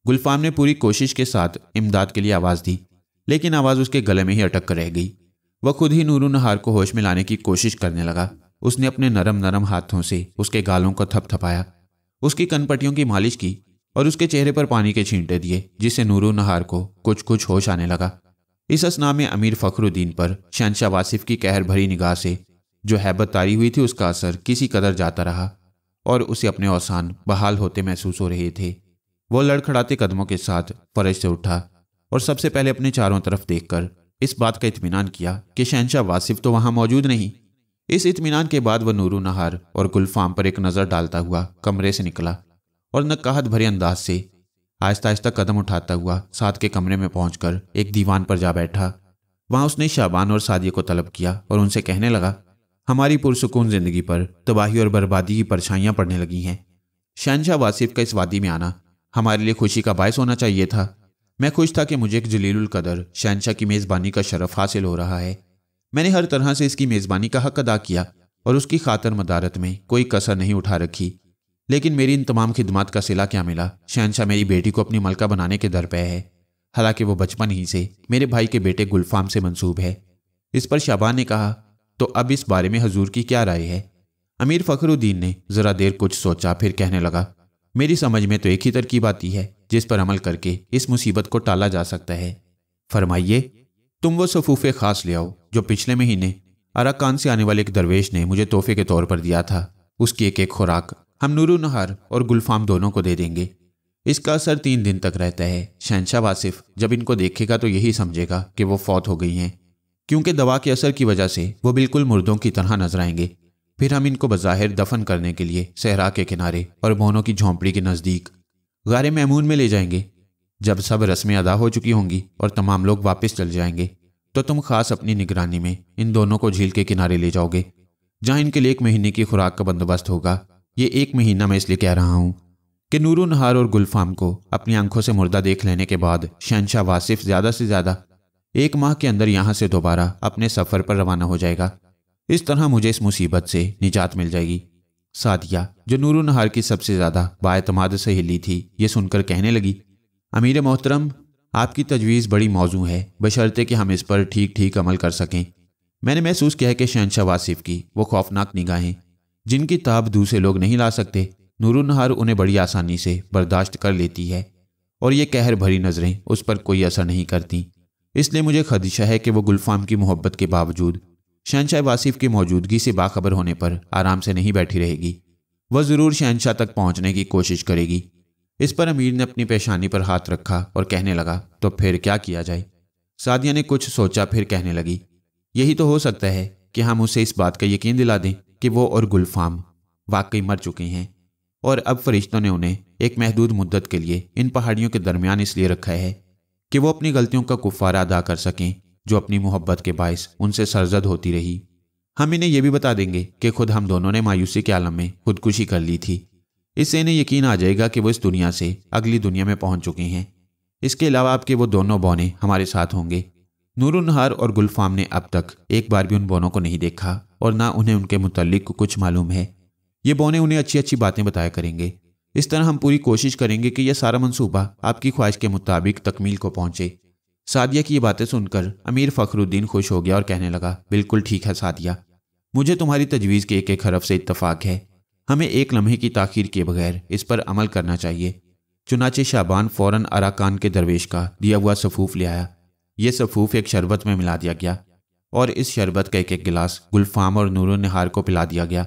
گلفام نے پوری کوشش کے ساتھ امداد کے لیے آواز دی، لیکن آواز اس کے گلے میں ہی اٹک کر رہ گئی۔ وہ خود ہی نور و نہار کو ہوش میں لانے کی کوشش کرنے لگا۔ اس نے اپنے نرم نرم ہاتھوں سے اس کے گالوں کو تھپ تھپایا، اس کی کن پٹیوں کی مالش کی اور اس کے چہرے پر پانی کے چھینٹے دیے، جس سے نور و نہار کو کچھ ہوش آنے لگا۔ اس اثنا میں امیر فخرالدین پر شہنشاہ واصف کی قہر بھری نگاہ سے جو ہیبت طاری ہوئی تھی اس کا اثر کسی قدر جاتا رہا اور اسے اپنے اوسان بحال ہوتے محسوس ہو رہے تھے۔ وہ لڑکھڑاتے قدموں کے ساتھ فرش سے اٹھا اور سب سے پہلے اپنے چاروں طرف دیکھ کر اس بات کا اطمینان کیا کہ شہنشاہ واصف تو وہاں موجود نہیں۔ اس اطمینان کے بعد وہ نور و نہار اور گلفام پر ایک نظر ڈالتا ہوا کمرے سے نکلا اور نقاہت بھرے انداز سے آہستہ آہستہ قدم اٹھاتا ہوا ساتھ کے کمرے میں پہنچ کر ایک دیوان پر جا بیٹھا۔ وہاں اس نے شعبان اور سعدیہ کو طلب کیا اور ان سے کہنے لگا، ہماری پرسکون زندگی پر تباہی اور بربادی کی پرچھائیاں پڑنے لگی ہیں۔ شہنشاہ واصف کا اس وادی میں آنا ہمارے لیے خوشی کا باعث ہونا چاہیے تھا۔ میں خوش تھا کہ مجھے ایک جلیل القدر شہنشاہ کی میزبانی کا شرف حاصل ہو رہا ہے۔ میں نے ہر طرح سے اس کی میزبانی کا حق ادا کیا اور اس کی خاطر مدارت میں کوئی کسر نہیں اٹھا رکھی، لیکن میری ان تمام خدمات کا صلہ کیا ملا؟ شہنشاہ میری بیٹی کو اپنی ملکہ بنانے کے در پہ ہے، حالانکہ وہ بچپن ہی سے میرے بھائی کے بیٹے گلفام سے منسوب ہے۔ اس پر شعبان نے کہا، تو اب اس بارے میں حضور کی کیا رائے ہے؟ امیر فخرالدین نے ذرا دیر کچھ سوچا، پھر کہنے لگا، میری سمجھ میں تو ایک ہی ترکیب آتی ہے جس پر عمل کر کے اس مصیبت کو ٹالا جا سکتا ہے۔ فرمائیے۔ تم وہ صفوف خاص لے آؤ جو پچھلے مہینے اراکان سے آنے والے ایک درویش نے مجھے تحفے کے طور پر دیا تھا۔ اس کی ایک خوراک ہم نور و نہار اور گلفام دونوں کو دے دیں گے۔ اس کا اثر 3 دن تک رہتا ہے۔ شہنشاہ واصف جب ان کو دیکھے گا تو یہی سمجھے گا کہ وہ فوت ہو گئی ہیں، کیونکہ دوا کے اثر کی وجہ سے وہ بالکل مردوں کی طرح نظر آئیں گے۔ پھر ہم ان کو بظاہر دفن کرنے کے لیے صحرا کے کنارے اور بونوں کی جھونپڑی کے نزدیک غار میمون میں لے جائیں گے۔ جب سب رسمیں ادا ہو چکی ہوں گی اور تمام لوگ واپس چل جائیں گے تو تم خاص اپنی نگرانی میں ان دونوں کو جھیل کے کنارے لے جاؤ گے، جہاں ان کے لیے 1 مہینے کی خوراک کا بندوبست ہوگا۔ یہ 1 مہینہ میں اس لیے کہہ رہا ہوں کہ نور و نہار اور گلفام کو اپنی آنکھوں سے مردہ دیکھ لینے کے بعد شہنشاہ واصف زیادہ سے زیادہ 1 ماہ کے اندر یہاں سے دوبارہ اپنے سفر پر روانہ ہو جائے گا۔ اس طرح مجھے اس مصیبت سے نجات مل جائے گی۔ سعدیہ، جو نور و نہار کی سب سے زیادہ بااعتماد سہیلی تھی، یہ سن کر کہنے لگی، امیر محترم، آپ کی تجویز بڑی موزوں ہے، بشرطے کہ ہم اس پر ٹھیک عمل کر سکیں۔ میں نے محسوس کیا ہے کہ شہنشاہ واصف کی وہ خوفناک نگاہیں جن کی تاب دوسرے لوگ نہیں لا سکتے، نور و نہار انہیں بڑی آسانی سے برداشت کر لیتی ہے और ये कहर भरी नज़रें उस पर कोई असर नहीं करती। इसलिए मुझे खदशा है कि वो गुलफाम की मोहब्बत के बावजूद शहनशाह वासिफ की मौजूदगी से बाखबर होने पर आराम से नहीं बैठी रहेगी। वह ज़रूर शहनशाह तक पहुंचने की कोशिश करेगी। इस पर अमीर ने अपनी पेशानी पर हाथ रखा और कहने लगा, तो फिर क्या किया जाए? सादिया ने कुछ सोचा, फिर कहने लगी, यही तो हो सकता है कि हम उसे इस बात का यकीन दिला दें कि वो और गुलफाम वाकई मर चुके हैं और अब फरिश्तों ने उन्हें एक महदूद मुद्दत के लिए इन पहाड़ियों के दरमियान इसलिए रखा है कि वो अपनी गलतियों का कुफारा अदा कर सकें जो अपनी मोहब्बत के बायस उनसे सरजद होती रही। हम इन्हें यह भी बता देंगे कि खुद हम दोनों ने मायूसी के आलम में खुदकुशी कर ली थी। इससे इन्हें यकीन आ जाएगा कि वो इस दुनिया से अगली दुनिया में पहुंच चुके हैं। इसके अलावा आपके वो दोनों बौने हमारे साथ होंगे। नूरुन्नहार और गुलफाम ने अब तक एक बार भी उन बौनों को नहीं देखा और ना उन्हें उनके मुतल्लिक कुछ मालूम है। ये बौने उन्हें अच्छी अच्छी बातें बताया करेंगे। इस तरह हम पूरी कोशिश करेंगे कि यह सारा मंसूबा आपकी ख्वाहिश के मुताबिक तकमील को पहुंचे। सादिया की ये बातें सुनकर अमीर फखरुद्दीन खुश हो गया और कहने लगा, बिल्कुल ठीक है सादिया, मुझे तुम्हारी तजवीज़ के एक हरफ से इत्तफाक है। हमें एक लम्हे की ताखीर किए बगैर इस पर अमल करना चाहिए। चुनाचे शाबान फौरन अराकान के दरवेश का दिया हुआ सफ़ूफ ले आया। ये सफ़ूफ एक शरबत में मिला दिया गया और इस शरबत का एक एक गिलास गुलफाम और नूरुन्नहार को पिला दिया गया।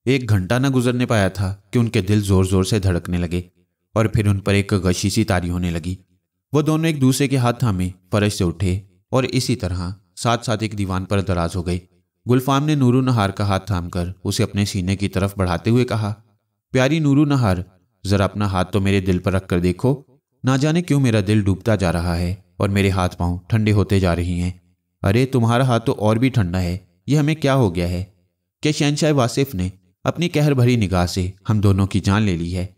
1 घंटा न गुजरने पाया था कि उनके दिल ज़ोर ज़ोर से धड़कने लगे और फिर उन पर एक गशी सी तारी होने लगी। वो दोनों एक दूसरे के हाथ थामे फर्श से उठे और इसी तरह साथ साथ एक दीवान पर दराज हो गए। गुलफाम ने नूरुन्नहार का हाथ थामकर उसे अपने सीने की तरफ बढ़ाते हुए कहा, प्यारी नूरुन्नहार, जरा अपना हाथ तो मेरे दिल पर रख कर देखो। ना जाने क्यों मेरा दिल डूबता जा रहा है और मेरे हाथ पांव ठंडे होते जा रही हैं। अरे तुम्हारा हाथ तो और भी ठंडा है, ये हमें क्या हो गया है? क्या शहनशाह वासिफ ने अपनी कहर भरी निगाह से हम दोनों की जान ले ली है?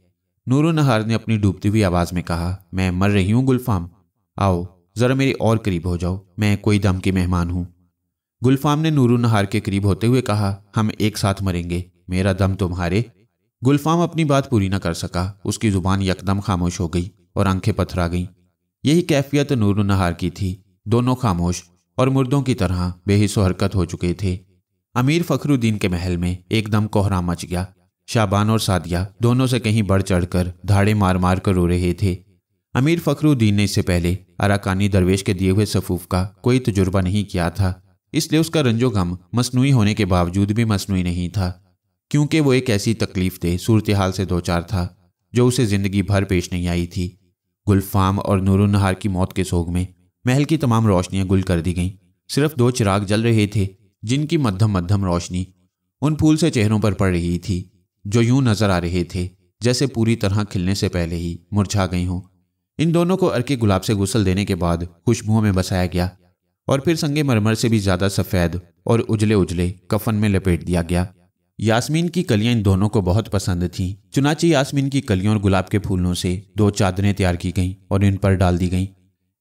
नूरुन्नहार ने अपनी डूबती हुई आवाज़ में कहा, मैं मर रही हूँ गुलफाम, आओ ज़रा मेरे और करीब हो जाओ, मैं कोई दम की मेहमान हूँ। गुलफाम ने नूरुन्नहार के करीब होते हुए कहा, हम एक साथ मरेंगे, मेरा दम तुम्हारे। गुलफाम अपनी बात पूरी न कर सका। उसकी जुबान यकदम खामोश हो गई और आंखें पथरा गईं। यही कैफियत नूरुन्नहार की थी। दोनों खामोश और मुर्दों की तरह बेहिस हरकत हो चुके थे। अमीर फखरुद्दीन के महल में एकदम कोहराम मच गया। शाबान और सादिया दोनों से कहीं बढ़ चढ़कर धाड़े मार मार कर रो रहे थे। अमीर फखरुद्दीन ने इससे पहले अराकानी दरवेश के दिए हुए सफ़ूफ का कोई तजुर्बा नहीं किया था, इसलिए उसका रंजो गम मसनूई होने के बावजूद भी मसनूई नहीं था, क्योंकि वो एक ऐसी तकलीफ दे सूरत हाल से दो चार था जो उसे ज़िंदगी भर पेश नहीं आई थी। गुलफाम और नूरुन्नहार की मौत के सोग में महल की तमाम रोशनियां गुल कर दी गईं। सिर्फ 2 चिराग जल रहे थे जिनकी मध्यम मध्यम रोशनी उन फूल से चेहरों पर पड़ रही थी जो यूं नजर आ रहे थे जैसे पूरी तरह खिलने से पहले ही मुरझा गई हों। इन दोनों को अर्के गुलाब से गुस्ल देने के बाद खुशबुओं में बसाया गया और फिर संगे मरमर से भी ज्यादा सफ़ेद और उजले उजले कफन में लपेट दिया गया। यास्मीन की कलियां इन दोनों को बहुत पसंद थीं। चुनाचे यास्मीन की कलियों और गुलाब के फूलों से 2 चादरें तैयार की गईं और इन पर डाल दी गईं।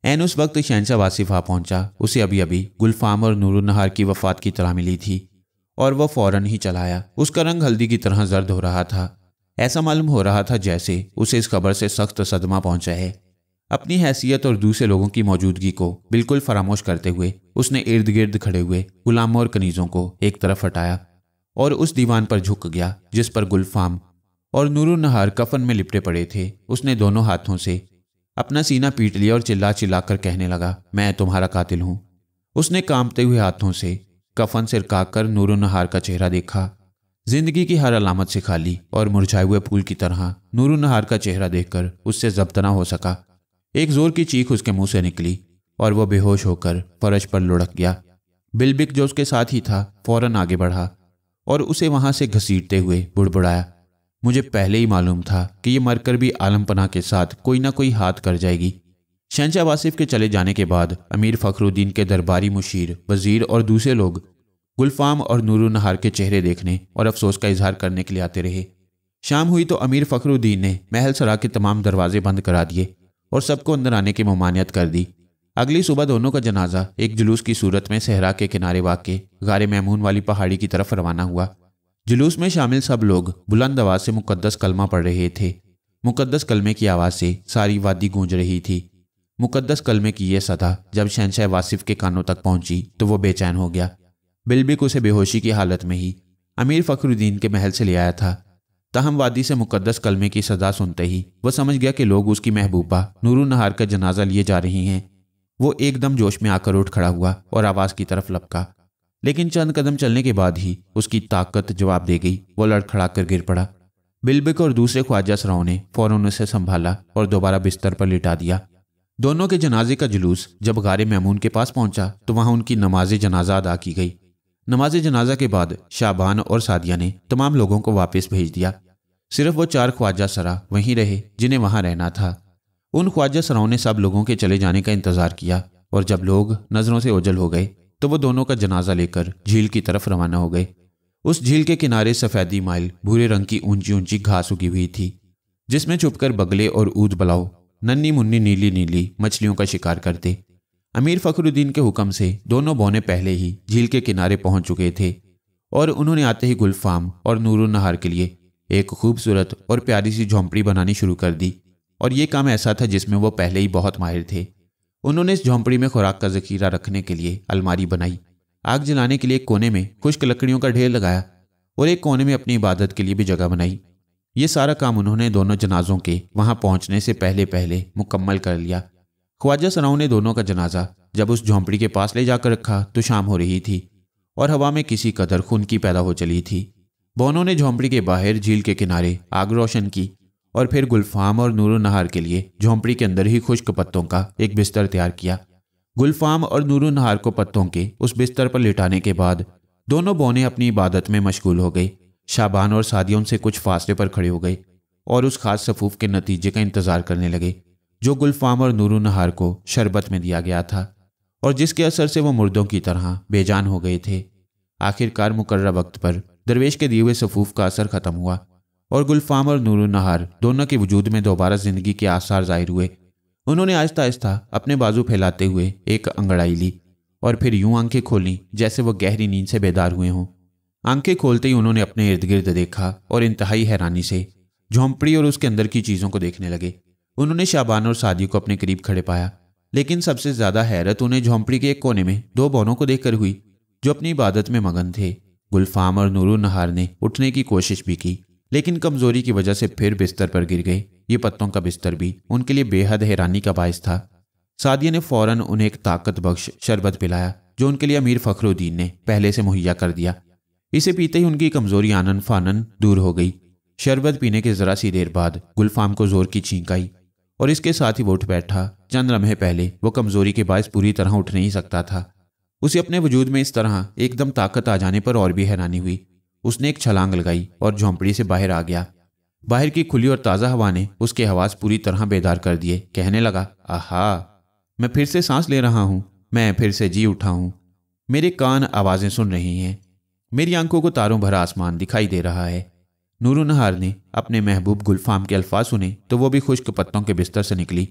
ऐन उस वक्त शहनशाह वासिफ आ पहुंचा। उसे अभी अभी गुलफाम और नूरुन्नहार की वफात की तरह मिली थी और वह फौरन ही चला आया। उसका रंग हल्दी की तरह जर्द हो रहा था। ऐसा मालूम हो रहा था जैसे उसे इस खबर से सख्त सदमा पहुंचा है। अपनी हैसियत और दूसरे लोगों की मौजूदगी को बिल्कुल फरामोश करते हुए उसने इर्द गिर्द खड़े हुए गुलामों और कनीज़ों को एक तरफ हटाया और उस दीवान पर झुक गया जिस पर गुलफाम और नूरुन्नहार कफन में लिपटे पड़े थे। उसने दोनों हाथों से अपना सीना पीट लिया और चिल्ला चिल्ला कर कहने लगा, मैं तुम्हारा कातिल हूं। उसने कांपते हुए हाथों से कफन सिरकाकर नूरुन्नहार का चेहरा देखा। जिंदगी की हर अलामत से खाली और मुरझाए हुए फूल की तरह नूरुन्नहार का चेहरा देखकर उससे जब्त न हो सका। एक जोर की चीख उसके मुंह से निकली और वह बेहोश होकर फर्श पर लुढ़क गया। बिलबिक जो उसके साथ ही था फौरन आगे बढ़ा और उसे वहां से घसीटते हुए बुड़बुड़ाया, मुझे पहले ही मालूम था कि ये मरकर भी आलमपना के साथ कोई ना कोई हाथ कर जाएगी। शहनशाह वासिफ के चले जाने के बाद अमीर फखरुद्दीन के दरबारी मुशीर, वजीर और दूसरे लोग गुलफाम और नूरुन्नहार के चेहरे देखने और अफसोस का इजहार करने के लिए आते रहे। शाम हुई तो अमीर फखरुद्दीन ने महल सरा के तमाम दरवाजे बंद करा दिए और सबको अंदर आने की ममानियत कर दी। अगली सुबह दोनों का जनाजा एक जुलूस की सूरत में सहरा के किनारे वाक़े गारे मैमून वाली पहाड़ी की तरफ रवाना हुआ। जुलूस में शामिल सब लोग बुलंद आवाज से मुकद्दस कलमा पढ़ रहे थे। मुकद्दस कलमे की आवाज़ से सारी वादी गूंज रही थी। मुकद्दस कलमे की यह सदा जब शहनशाह वासिफ के कानों तक पहुंची तो वो बेचैन हो गया। बिलबिक उसे बेहोशी की हालत में ही अमीर फखरुद्दीन के महल से ले आया था ताहम वादी से मुकद्दस कलमे की सदा सुनते ही वह समझ गया कि लोग उसकी महबूबा नूरुन्नहार का जनाजा लिए जा रही हैं। वो एकदम जोश में आकर उठ खड़ा हुआ और आवाज़ की तरफ लपका, लेकिन चंद कदम चलने के बाद ही उसकी ताकत जवाब दे गई। वो लड़खड़ा कर गिर पड़ा। बिलबिक और दूसरे ख्वाजा सराओं ने फौरन उसे संभाला और दोबारा बिस्तर पर लिटा दिया। दोनों के जनाजे का जुलूस जब गारे मैमून के पास पहुंचा तो वहां उनकी नमाज जनाजा अदा की गई। नमाज जनाजा के बाद शाबान और सादिया ने तमाम लोगों को वापस भेज दिया। सिर्फ वो 4 ख्वाजा सरा वहीं रहे जिन्हें वहां रहना था। उन ख्वाजा सराओं ने सब लोगों के चले जाने का इंतजार किया और जब लोग नजरों से ओझल हो गए तो वो दोनों का जनाजा लेकर झील की तरफ रवाना हो गए। उस झील के किनारे सफेदी माइल भूरे रंग की ऊंची ऊंची घास उगी हुई थी, जिसमें छुपकर बगले और ऊद बलाओ नन्ही मुन्नी नीली नीली मछलियों का शिकार करते। अमीर फखरुद्दीन के हुक्म से दोनों बौने पहले ही झील के किनारे पहुंच चुके थे और उन्होंने आते ही गुलफाम और नूरुन्नहार के लिए एक खूबसूरत और प्यारी सी झोंपड़ी बनानी शुरू कर दी। और ये काम ऐसा था जिसमें वो पहले ही बहुत माहिर थे। उन्होंने इस झोंपड़ी में खुराक का जखीरा रखने के लिए अलमारी बनाई, आग जलाने के लिए एक कोने में खुश्क लकड़ियों का ढेर लगाया और एक कोने में अपनी इबादत के लिए भी जगह बनाई। ये सारा काम उन्होंने दोनों जनाजों के वहां पहुंचने से पहले पहले मुकम्मल कर लिया। ख्वाजा सराओं ने दोनों का जनाजा जब उस झोंपड़ी के पास ले जाकर रखा तो शाम हो रही थी और हवा में किसी कदर खुनकी पैदा हो चली थी। बोनों ने झोंपड़ी के बाहर झील के किनारे आग रोशन की और फिर गुलफाम और नूरुन्नहार के लिए झोंपड़ी के अंदर ही खुश्क पत्तों का एक बिस्तर तैयार किया। गुलफाम और नूरुन्नहार को पत्तों के उस बिस्तर पर लिटाने के बाद दोनों बोने अपनी इबादत में मशगूल हो गए। शाबान और सादिया उनसे कुछ फासले पर खड़े हो गए और उस खास सफूफ के नतीजे का इंतजार करने लगे जो गुलफाम और नूरुन्नहार को शरबत में दिया गया था और जिसके असर से वो मुर्दों की तरह बेजान हो गए थे। आखिरकार मुकर्रर वक्त पर दरवेश के दिए हुए सफूफ का असर खत्म हुआ और गुलफाम और नूरुन्नहार दोनों के वजूद में दोबारा जिंदगी के आसार जाहिर हुए। उन्होंने आहिस्ता आहिस्ता अपने बाजू फैलाते हुए एक अंगड़ाई ली और फिर यूं आंखें खोलीं जैसे वो गहरी नींद से बेदार हुए हों। आंखें खोलते ही उन्होंने अपने इर्द गिर्द देखा और इंतहाई हैरानी से झोंपड़ी और उसके अंदर की चीज़ों को देखने लगे। उन्होंने शाबान और सादी को अपने करीब खड़े पाया, लेकिन सबसे ज्यादा हैरत उन्हें झोंपड़ी के एक कोने में 2 बोनों को देखकर हुई जो अपनी इबादत में मगन थे। गुलफाम और नूरुन्नहार ने उठने की कोशिश भी की, लेकिन कमजोरी की वजह से फिर बिस्तर पर गिर गए। ये पत्तों का बिस्तर भी उनके लिए बेहद हैरानी का बायस था। सादिया ने फौरन उन्हें एक ताकत बख्श शरबत पिलाया जो उनके लिए अमीर फखरुद्दीन ने पहले से मुहैया कर दिया। इसे पीते ही उनकी कमजोरी आनन फानन दूर हो गई। शरबत पीने के जरा सी देर बाद गुलफाम को जोर की छींक आई और इसके साथ ही वो उठ बैठा। चंद लम्हे पहले वो कमजोरी के बायस पूरी तरह उठ नहीं सकता था। उसे अपने वजूद में इस तरह एकदम ताकत आ जाने पर और भी हैरानी हुई। उसने एक छलांग लगाई और झोंपड़ी से बाहर आ गया। बाहर की खुली और ताज़ा हवा ने उसके हवास पूरी तरह बेदार कर दिए। कहने लगा, आहा, मैं फिर से सांस ले रहा हूँ, मैं फिर से जी उठा हूँ। मेरे कान आवाज़ें सुन रही हैं, मेरी आंखों को तारों भरा आसमान दिखाई दे रहा है। नूरुन्नहार ने अपने महबूब गुलफाम के अल्फाज सुने तो वो भी खुश्क पत्तों के बिस्तर से निकली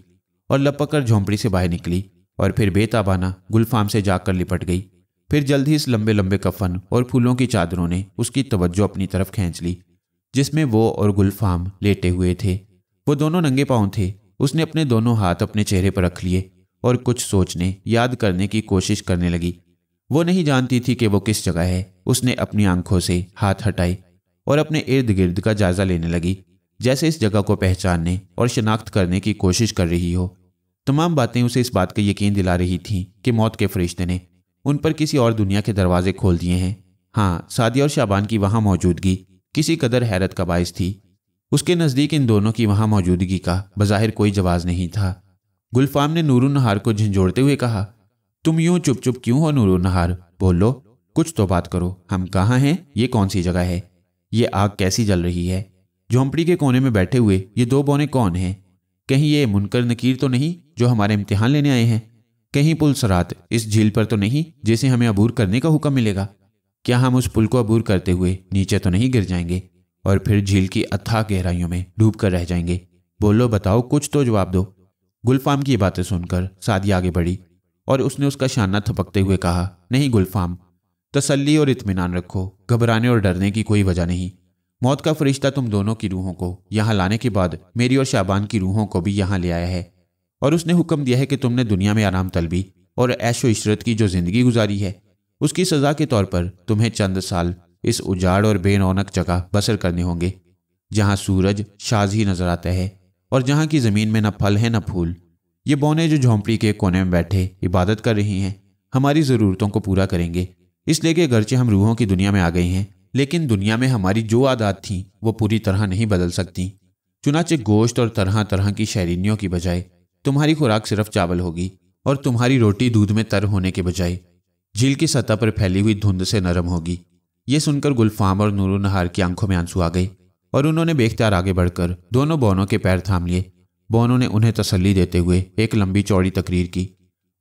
और लपक कर झोंपड़ी से बाहर निकली और फिर बेताबाना गुलफाम से जाकर लिपट गई। फिर जल्द ही इस लंबे लंबे कफन और फूलों की चादरों ने उसकी तवज्जो अपनी तरफ खींच ली जिसमें वो और गुलफाम लेटे हुए थे। वो दोनों नंगे पांव थे। उसने अपने दोनों हाथ अपने चेहरे पर रख लिए और कुछ सोचने याद करने की कोशिश करने लगी। वो नहीं जानती थी कि वो किस जगह है। उसने अपनी आंखों से हाथ हटाए और अपने इर्द गिर्द का जायजा लेने लगी, जैसे इस जगह को पहचानने और शनाख्त करने की कोशिश कर रही हो। तमाम बातें उसे इस बात का यकीन दिला रही थीं कि मौत के फरिश्ते ने उन पर किसी और दुनिया के दरवाजे खोल दिए हैं। हाँ, सादिया और शाबान की वहां मौजूदगी किसी कदर हैरत का बायस थी। उसके नज़दीक इन दोनों की वहां मौजूदगी का बज़ाहिर कोई जवाज नहीं था। गुलफाम ने नूरुन्नहार को झंझोड़ते हुए कहा, तुम यूं चुप चुप क्यों हो नूरुन्नहार? बोलो, कुछ तो बात करो। हम कहाँ हैं? ये कौन सी जगह है? ये आग कैसी जल रही है? झोंपड़ी के कोने में बैठे हुए ये 2 बोने कौन हैं? कहीं ये मुनकर नकीर तो नहीं जो हमारे इम्तिहान लेने आए हैं? कहीं पुल सरात इस झील पर तो नहीं जिसे हमें अबूर करने का हुक्म मिलेगा? क्या हम उस पुल को अबूर करते हुए नीचे तो नहीं गिर जाएंगे और फिर झील की अथाह गहराइयों में डूब कर रह जाएंगे? बोलो, बताओ, कुछ तो जवाब दो। गुलफाम की बातें सुनकर सादिया आगे बढ़ी और उसने उसका शाना थपकते हुए कहा, नहीं गुलफाम, तसल्ली और इत्मीनान रखो, घबराने और डरने की कोई वजह नहीं। मौत का फरिश्ता तुम दोनों की रूहों को यहाँ लाने के बाद मेरी और शाबान की रूहों को भी यहाँ ले आया है और उसने हुक्म दिया है कि तुमने दुनिया में आराम तलबी और ऐशो इशरत की जो जिंदगी गुजारी है उसकी सजा के तौर पर तुम्हें चंद साल इस उजाड़ और बेरौनक जगह बसर करने होंगे جہاں سورج شاز ہی نظر آتا ہے اور جہاں کی زمین میں نہ پھل ہے نہ پھول۔ یہ بونے جو جھونپڑی کے کونے میں بیٹھے عبادت کر رہی ہیں ہماری ضرورتوں کو پورا کریں گے، اس لیے کہ اگرچہ ہم روحوں کی دنیا میں آ گئی ہیں لیکن دنیا میں ہماری جو عادات تھیں وہ پوری طرح نہیں بدل سکتی۔ چنانچہ گوشت اور طرح طرح کی شیرینیوں کی بجائے تمہاری خوراک صرف چاول ہوگی اور تمہاری روٹی دودھ میں تر ہونے کے بجائے جھیل کی سطح پر پھیلی ہوئی دھند سے نرم ہوگی۔ یہ سن کر گلفام اور نور النہار کی آنکھوں میں آنسو آ گئے اور انہوں نے بے اختیار آگے بڑھ کر دونوں بونوں کے پیر تھام لیے۔ بونوں نے انہیں تسلی دیتے ہوئے ایک لمبی چوڑی تقریر کی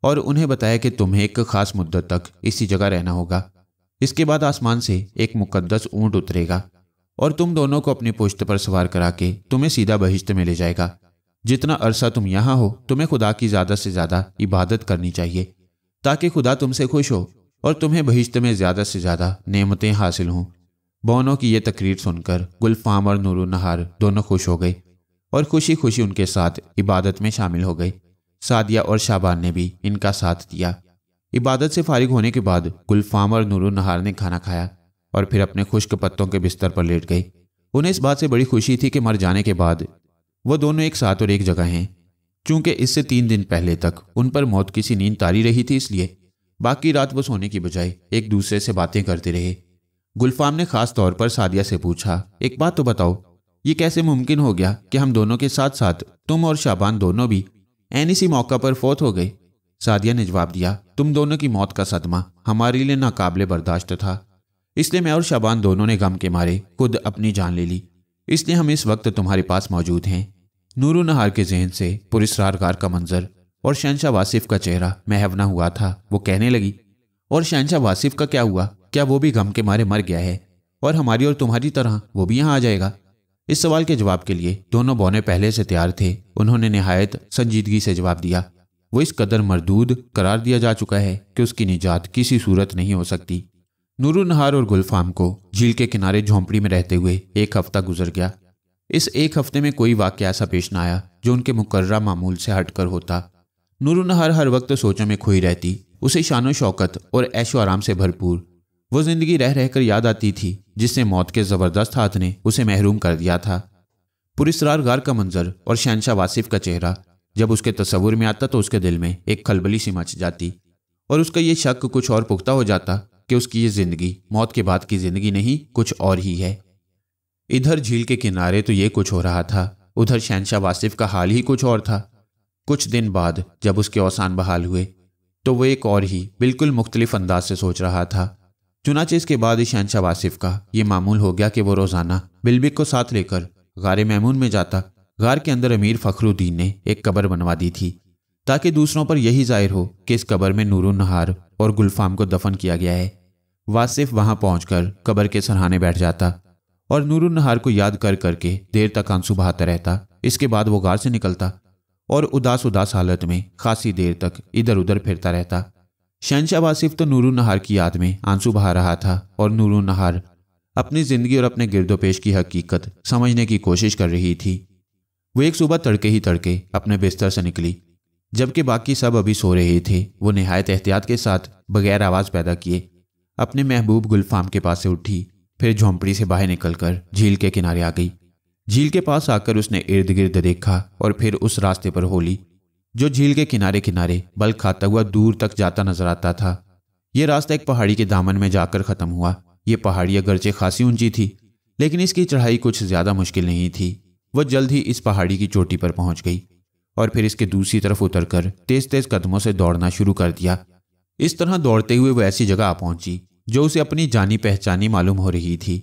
اور انہیں بتایا کہ تمہیں ایک خاص مدت تک اسی جگہ رہنا ہوگا۔ اس کے بعد آسمان سے ایک مقدس اونٹ اترے گا اور تم دونوں کو اپنی پشت پر سوار کرا کے تمہیں سیدھا بہشت میں لے جائے گا۔ جتنا عرصہ تم یہاں ہو تمہیں خدا کی زیادہ سے زیادہ عبادت کرنی چاہیے تاکہ خدا تم سے خوش ہو اور تمہیں بہشت میں زیادہ سے زیادہ نعمتیں حاصل ہوں۔ بونوں کی یہ تقریر سن کر گلفام اور نور النہار دونوں خوش ہو گئے اور خوشی خوشی ان کے ساتھ عبادت میں شامل ہو گئے۔ سعدیہ اور شعبان نے بھی ان کا ساتھ دیا۔ عبادت سے فارغ ہونے کے بعد گلفام اور نور النہار نے کھانا کھایا اور پھر اپنے خشک پتوں کے بستر پر لیٹ گئے۔ انہیں اس بات سے بڑی خوشی تھی کہ مر جانے کے بعد وہ دونوں ایک ساتھ اور ایک جگہ ہیں۔ چونکہ اس سے 3 دن پہلے تک ان پر موت کی سی نیند تاری رہی تھی، اس لیے باقی رات وہ سونے کی بجائے ایک دوسرے سے باتیں کرتے رہے۔ گلفام نے خاص طور پر سعدیہ سے پوچھا، ایک بات تو بتاؤ، یہ کیسے ممکن ہو گیا کہ ہم دونوں کے ساتھ ساتھ تم اور شعبان دونوں بھی عین اسی موقع پر فوت ہو گئے؟ سعدیہ نے جواب دیا، تم دونوں کی موت کا صدمہ ہمارے لیے ناقابل برداشت تھا، اس لیے میں اور شعبان دونوں نے غم کے مارے خود اپنی جان لے لی، اس لیے ہم اس وقت تمہارے پاس موجود ہیں۔ نور النہار کے ذہن سے پراسرار غار کا منظر اور شہنشاہ واصف کا چہرہ محو نہ ہوا تھا۔ وہ کہنے لگی، اور شہنشاہ واصف کا کیا ہوا؟ کیا وہ بھی غم کے مارے مر گیا ہے اور ہماری اور تمہاری طرح وہ بھی یہاں آ جائے گا؟ اس سوال کے جواب کے لیے دونوں بونے پہلے سے تیار تھے۔ انہوں نے نہایت سنجیدگی سے جواب دیا، وہ اس قدر مردود قرار دیا جا چکا ہے کہ اس کی نجات کسی صورت نہیں ہو سکتی۔ نور النہار اور گلفام کو جھیل کے کنارے جھونپڑی میں رہتے ہوئے 1 ہفتہ گزر گیا۔ اس 1 ہفتے میں کوئی واقعہ ایسا پیش نہ آیا جو ان کے مقررہ معمول سے ہٹ کر ہوتا۔ نور النہار ہر وقت سوچوں میں کھوئی رہتی، اسے شان و شوکت اور عیش و آرام سے بھرپور وہ زندگی رہ رہ کر یاد آتی تھی جس سے موت کے زبردست ہاتھ نے اسے محروم کر دیا تھا۔ پراسرار غار کا منظر اور شہنشاہ واصف کا چہرہ جب اس کے تصور میں آتا تو اس کے دل میں ایک کھلبلی سی مچ جاتی اور اس کا یہ شک کچھ اور پختہ ہو جاتا کہ اس کی یہ زندگی موت کے بعد کی زندگی نہیں، کچھ اور ہی ہے۔ ادھر جھیل کے کنارے تو یہ کچھ ہو رہا تھا، ادھر شہنشاہ واصف کا حال ہی کچھ اور تھا۔ کچھ دن بعد جب اس کے اوسان بحال ہوئے تو وہ ایک اور ہی بالکل مختلف انداز سے سوچ رہا تھا۔ چنانچہ اس کے بعد ہی شہنشاہ واصف کا یہ معمول ہو گیا کہ وہ روزانہ بلبک کو ساتھ لے کر غار میمون میں جاتا۔ غار کے اندر امیر فخر الدین نے ایک قبر بنوا دی تھی تاکہ دوسروں پر یہی ظاہر ہو کہ اس قبر میں نور النہار اور گلفام کو دفن کیا گیا ہے۔ واصف وہاں پہنچ کر قبر کے سرہانے بیٹھ جاتا اور نور النہار کو یاد کر کر کے دیر تک آنسو بہاتا رہتا۔ اس کے بعد وہ غار سے نکلتا اور اداس حالت میں خاصی دیر تک ادھر ادھر پھرتا رہتا۔ شہنشاہ واصف تو نور النہار کی یاد میں آنسو بہا رہا تھا اور نور النہار اپنی زندگی اور اپنے گرد و پیش کی حقیقت سمجھنے کی کوشش کر رہی تھی۔ وہ ایک صبح تڑکے ہی تڑکے اپنے بستر سے نکلی جبکہ باقی سب ابھی سو رہے تھے۔ وہ نہایت احتیاط کے ساتھ بغیر آواز پیدا کیے اپنے محبوب گلفام کے پاس سے اٹھی، پھر جھونپڑی سے باہر نکل کر جھیل کے کنارے آ گئی۔ جھیل کے پاس آ کر اس نے ارد گرد دیکھا اور پھر اس راستے پر ہو لی جو جھیل کے کنارے کنارے بل کھاتا ہوا دور تک جاتا نظر آتا تھا۔ یہ راستہ ایک پہاڑی کے دامن میں جا کر ختم ہوا۔ یہ پہاڑی اگرچہ خاصی اونچی تھی لیکن اس کی چڑھائی کچھ زیادہ مشکل نہیں تھی۔ وہ جلد ہی اس پہاڑی کی چوٹی پر پہنچ گئی اور پھر اس کے دوسری طرف اتر کر تیز تیز قدموں سے دوڑنا شروع کر دیا۔ اس طرح دوڑتے ہوئے وہ ایسی جگہ آ پہنچی جو اسے اپنی جانی پہچانی معلوم ہو رہی تھی۔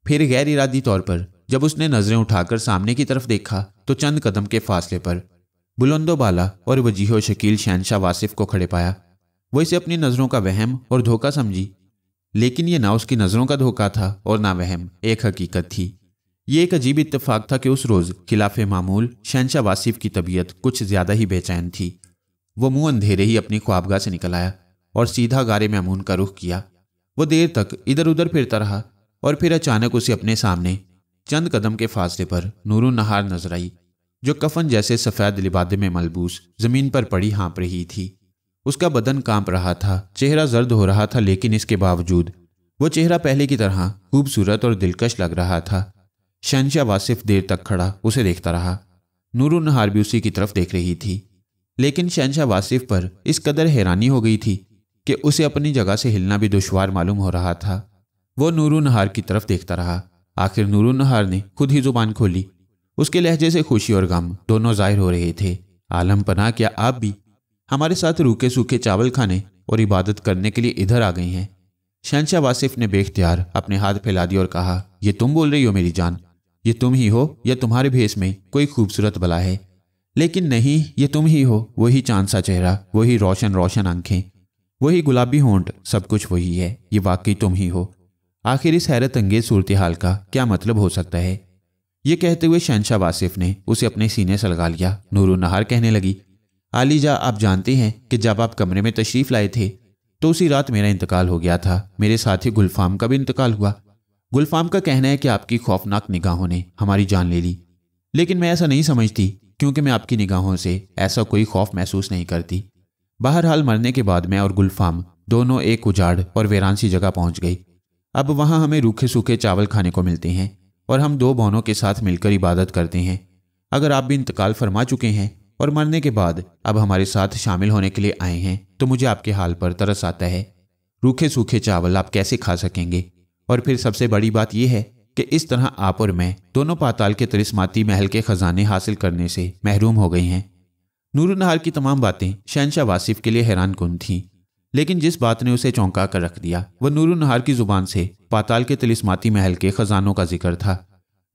پھر غیر ارادی طور پر جب اس نے نظریں اٹھا کر سامنے کی طرف دیکھا تو چند قدم کے فاصلے پر بلند و بالا اور وجیح و شکیل شہنشاہ واصف کو کھڑے پایا۔ وہ اسے اپنی نظروں کا وہم اور دھوکہ سمجھی، لیکن یہ نہ اس کی نظروں کا دھوکہ تھا اور نہ وہم، ایک حقیقت تھی۔ یہ ایک عجیب اتفاق تھا کہ اس روز خلاف معمول شہنشاہ واصف کی طبیعت کچھ زیادہ ہی بے چین تھی۔ وہ منہ اندھیرے ہی اپنی خوابگاہ سے نکل آیا اور سیدھا غار میمون کا رخ کیا۔ وہ دیر تک ادھر ادھر پھرتا رہا اور پھر اچانک اسے اپنے سامنے چند قدم کے فاصلے پر نور النہار نظر آئی جو کفن جیسے سفید لبادے میں ملبوس زمین پر پڑی ہانپ رہی تھی۔ اس کا بدن کانپ رہا تھا، چہرہ زرد ہو رہا تھا، لیکن اس کے باوجود وہ چہرہ پہلے کی طرح خوبصورت اور دلکش لگ رہا تھا۔ शहंशाह वासिफ देर तक खड़ा उसे देखता रहा। नूरुन्नहार भी उसी की तरफ देख रही थी, लेकिन शहंशाह वासिफ पर इस कदर हैरानी हो गई थी कि उसे अपनी जगह से हिलना भी दुश्वार मालूम हो रहा था। वो नूरुन्नहार की तरफ देखता रहा। आखिर नूरुन्नहार ने खुद ही जुबान खोली। उसके लहजे से खुशी और गम दोनों जाहिर हो रहे थे। आलम पनाह, क्या आप भी हमारे साथ रूखे सूखे चावल खाने और इबादत करने के लिए इधर आ गई हैं? शहंशाह वासिफ ने बेख्तियार अपने हाथ फैला दिए और कहा, ये तुम बोल रही हो मेरी जान? ये तुम ही हो या तुम्हारे भेष में कोई खूबसूरत बला है? लेकिन नहीं, ये तुम ही हो। वही चांद सा चेहरा, वही रोशन रोशन आंखें, वही गुलाबी होंठ, सब कुछ वही है। ये वाकई तुम ही हो। आखिर इस हैरत अंगेज सूरत हाल का क्या मतलब हो सकता है? ये कहते हुए शहंशाह वासिफ ने उसे अपने सीने से लगा लिया। नूरुन्नहार कहने लगी, आलीजा, आप जानते हैं कि जब आप कमरे में तशरीफ़ लाए थे तो उसी रात मेरा इंतकाल हो गया था। मेरे साथी गुलफाम का भी इंतकाल हुआ। गुलफाम का कहना है कि आपकी खौफनाक निगाहों ने हमारी जान ले ली, लेकिन मैं ऐसा नहीं समझती, क्योंकि मैं आपकी निगाहों से ऐसा कोई खौफ महसूस नहीं करती। बहरहाल मरने के बाद मैं और गुलफाम दोनों एक उजाड़ और वीरान सी जगह पहुंच गई। अब वहां हमें रूखे सूखे चावल खाने को मिलते हैं और हम दो बहनों के साथ मिलकर इबादत करते हैं। अगर आप भी इंतकाल फरमा चुके हैं और मरने के बाद अब हमारे साथ शामिल होने के लिए आए हैं तो मुझे आपके हाल पर तरस आता है। रूखे सूखे चावल आप कैसे खा सकेंगे? और फिर सबसे बड़ी बात यह है कि इस तरह आप और मैं दोनों पाताल के तिलिस्माती महल के खजाने हासिल करने से महरूम हो गई हैं। नूरुन्नहार की तमाम बातें शहंशाह वासिफ के लिए हैरान कुन थीं, लेकिन जिस बात ने उसे चौंका कर रख दिया वह नूरुन्नहार की जुबान से पाताल के तिलिस्माती महल के खजानों का जिक्र था।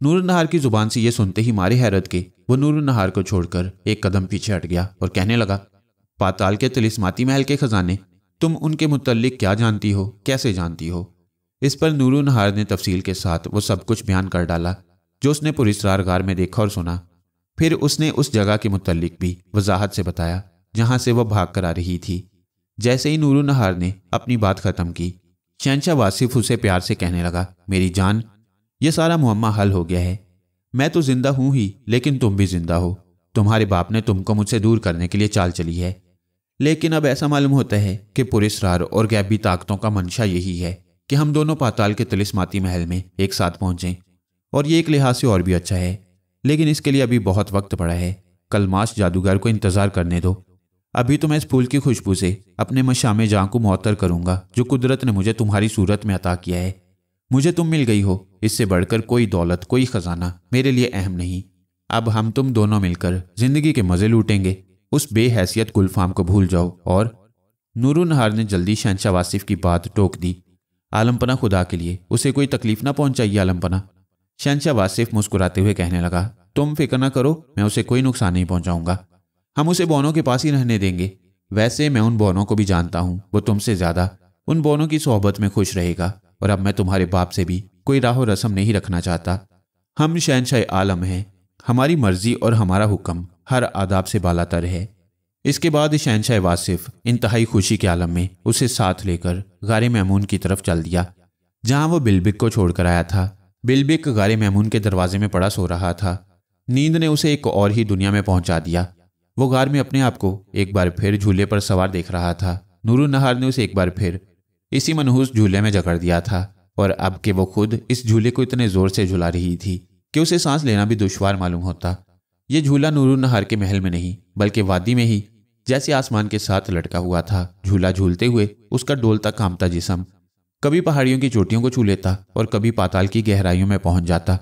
नूरुन्नहार की जुबान से यह सुनते ही मारे हैरत के वो नूरुन्नहार को छोड़कर एक कदम पीछे हट गया और कहने लगा, पाताल के तिलिस्माती महल के खजाने? तुम उनके मुतल्लिक क्या जानती हो, कैसे जानती हो? इस पर नूरुन्नहार ने तफसील के साथ वो सब कुछ बयान कर डाला जो उसने पुरिस्रार गार में देखा और सुना। फिर उसने उस जगह के मुतल्लिक भी वजाहत से बताया जहां से वह भाग कर आ रही थी। जैसे ही नूरुन्नहार ने अपनी बात खत्म की, शहंशाह वासिफ उसे प्यार से कहने लगा, मेरी जान, यह सारा मुअम्मा हल हो गया है। मैं तो जिंदा हूं ही, लेकिन तुम भी जिंदा हो। तुम्हारे बाप ने तुमको मुझसे दूर करने के लिए चाल चली है, लेकिन अब ऐसा मालूम होता है कि पुरिस्रार और गैबी ताकतों का मंशा यही है कि हम दोनों पाताल के तिलिस्माती महल में एक साथ पहुंचें। और ये एक लिहाज से और भी अच्छा है, लेकिन इसके लिए अभी बहुत वक्त पड़ा है। कलमाश जादूगर को इंतजार करने दो। अभी तो मैं इस फूल की खुशबू से अपने मशामे जान को मुअत्तर करूंगा जो कुदरत ने मुझे तुम्हारी सूरत में अता किया है। मुझे तुम मिल गई हो, इससे बढ़कर कोई दौलत, कोई खजाना मेरे लिए अहम नहीं। अब हम तुम दोनों मिलकर जिंदगी के मजे लूटेंगे। उस बेहैसियत गुलफाम को भूल जाओ। और नूरुन्नहार ने जल्दी शहंशाह वासिफ की बात टोक दी। आलमपना, खुदा के लिए उसे कोई तकलीफ ना पहुंचाइए आलमपना। शहंशाह वासिफ मुस्कुराते हुए कहने लगा, तुम फिक्र ना करो, मैं उसे कोई नुकसान नहीं पहुंचाऊंगा। हम उसे बोनों के पास ही रहने देंगे। वैसे मैं उन बोनों को भी जानता हूं, वो तुमसे ज्यादा उन बोनों की सोहबत में खुश रहेगा। और अब मैं तुम्हारे बाप से भी कोई राह रस्म नहीं रखना चाहता। हम शहंशाह आलम हैं, हमारी मर्जी और हमारा हुक्म हर आदाब से बालातर है। इसके बाद शहंशाह वासिफ इंतहाई खुशी के आलम में उसे साथ लेकर गारे मैमून की तरफ चल दिया, जहां वो बिलबिक को छोड़कर आया था। बिलबिक गारे मैमून के दरवाजे में पड़ा सो रहा था। नींद ने उसे एक और ही दुनिया में पहुंचा दिया। वो गार में अपने आप को एक बार फिर झूले पर सवार देख रहा था। नूरुन्नहार ने उसे एक बार फिर इसी मनहूस झूले में जकड़ दिया था, और अब कि वो खुद इस झूले को इतने जोर से झुला रही थी कि उसे सांस लेना भी दुश्वार मालूम होता। ये झूला नूरुन्नहार के महल में नहीं, बल्कि वादी में ही जैसे आसमान के साथ लटका हुआ था। झूला झूलते हुए उसका डोलता कांपता जिस्म कभी पहाड़ियों की चोटियों को छू लेता और कभी पाताल की गहराइयों में पहुंच जाता।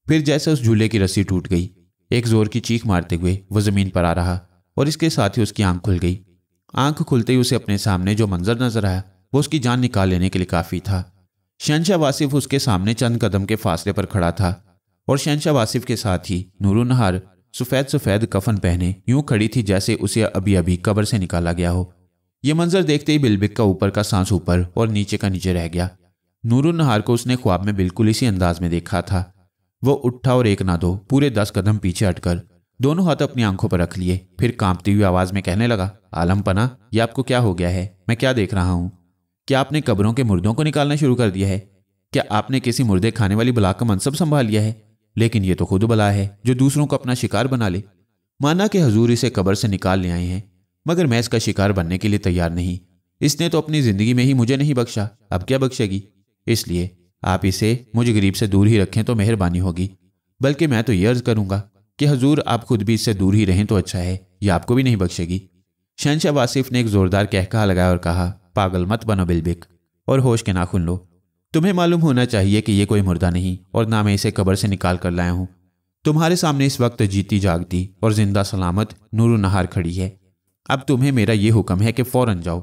फिर जैसे उस झूले की रस्सी टूट गई, एक जोर की चीख मारते हुए वो जमीन पर आ रहा, और इसके साथ ही उसकी आंख खुल गई। आंख खुलते ही उसे अपने सामने जो मंजर नजर आया वो उसकी जान निकाल लेने के लिए काफी था। शहंशाह वासिफ उसके सामने चंद कदम के फासले पर खड़ा था, और शहंशाह वासिफ के साथ ही नूरुन्नहार सफेद सफेद कफन पहने यूं खड़ी थी जैसे उसे अभी अभी कब्र से निकाला गया हो। यह मंजर देखते ही बिलबिक का ऊपर का सांस ऊपर और नीचे का नीचे रह गया। नूरुन्नहार को उसने ख्वाब में बिल्कुल इसी अंदाज में देखा था। वो उठा और एक ना दो पूरे 10 कदम पीछे हटकर दोनों हाथ अपनी आंखों पर रख लिए। फिर कांपती हुई आवाज में कहने लगा, आलमपना, ये आपको क्या हो गया है? मैं क्या देख रहा हूं? क्या आपने कब्रों के मुर्दों को निकालना शुरू कर दिया है? क्या आपने किसी मुर्दे खाने वाली बला का मनसब संभाल लिया है? लेकिन ये तो खुद बला है जो दूसरों को अपना शिकार बना ले। माना कि हजूर इसे कब्र से निकाल ले आए हैं, मगर मैं इसका शिकार बनने के लिए तैयार नहीं। इसने तो अपनी जिंदगी में ही मुझे नहीं बख्शा, अब क्या बख्शेगी? इसलिए आप इसे मुझ गरीब से दूर ही रखें तो मेहरबानी होगी। बल्कि मैं तो ये अर्ज करूंगा कि हजूर आप खुद भी इससे दूर ही रहें तो अच्छा है, ये आपको भी नहीं बख्शेगी। शहनशाह वासिफ ने एक जोरदार कहकहा लगाया और कहा, पागल मत बनो बिलबिक, और होश के नाखून लो। तुम्हें मालूम होना चाहिए कि ये कोई मुर्दा नहीं और ना मैं इसे कब्र से निकाल कर लाया हूं। तुम्हारे सामने इस वक्त जीती जागती और जिंदा सलामत नूर नहार खड़ी है। अब तुम्हें मेरा ये हुक्म है कि फौरन जाओ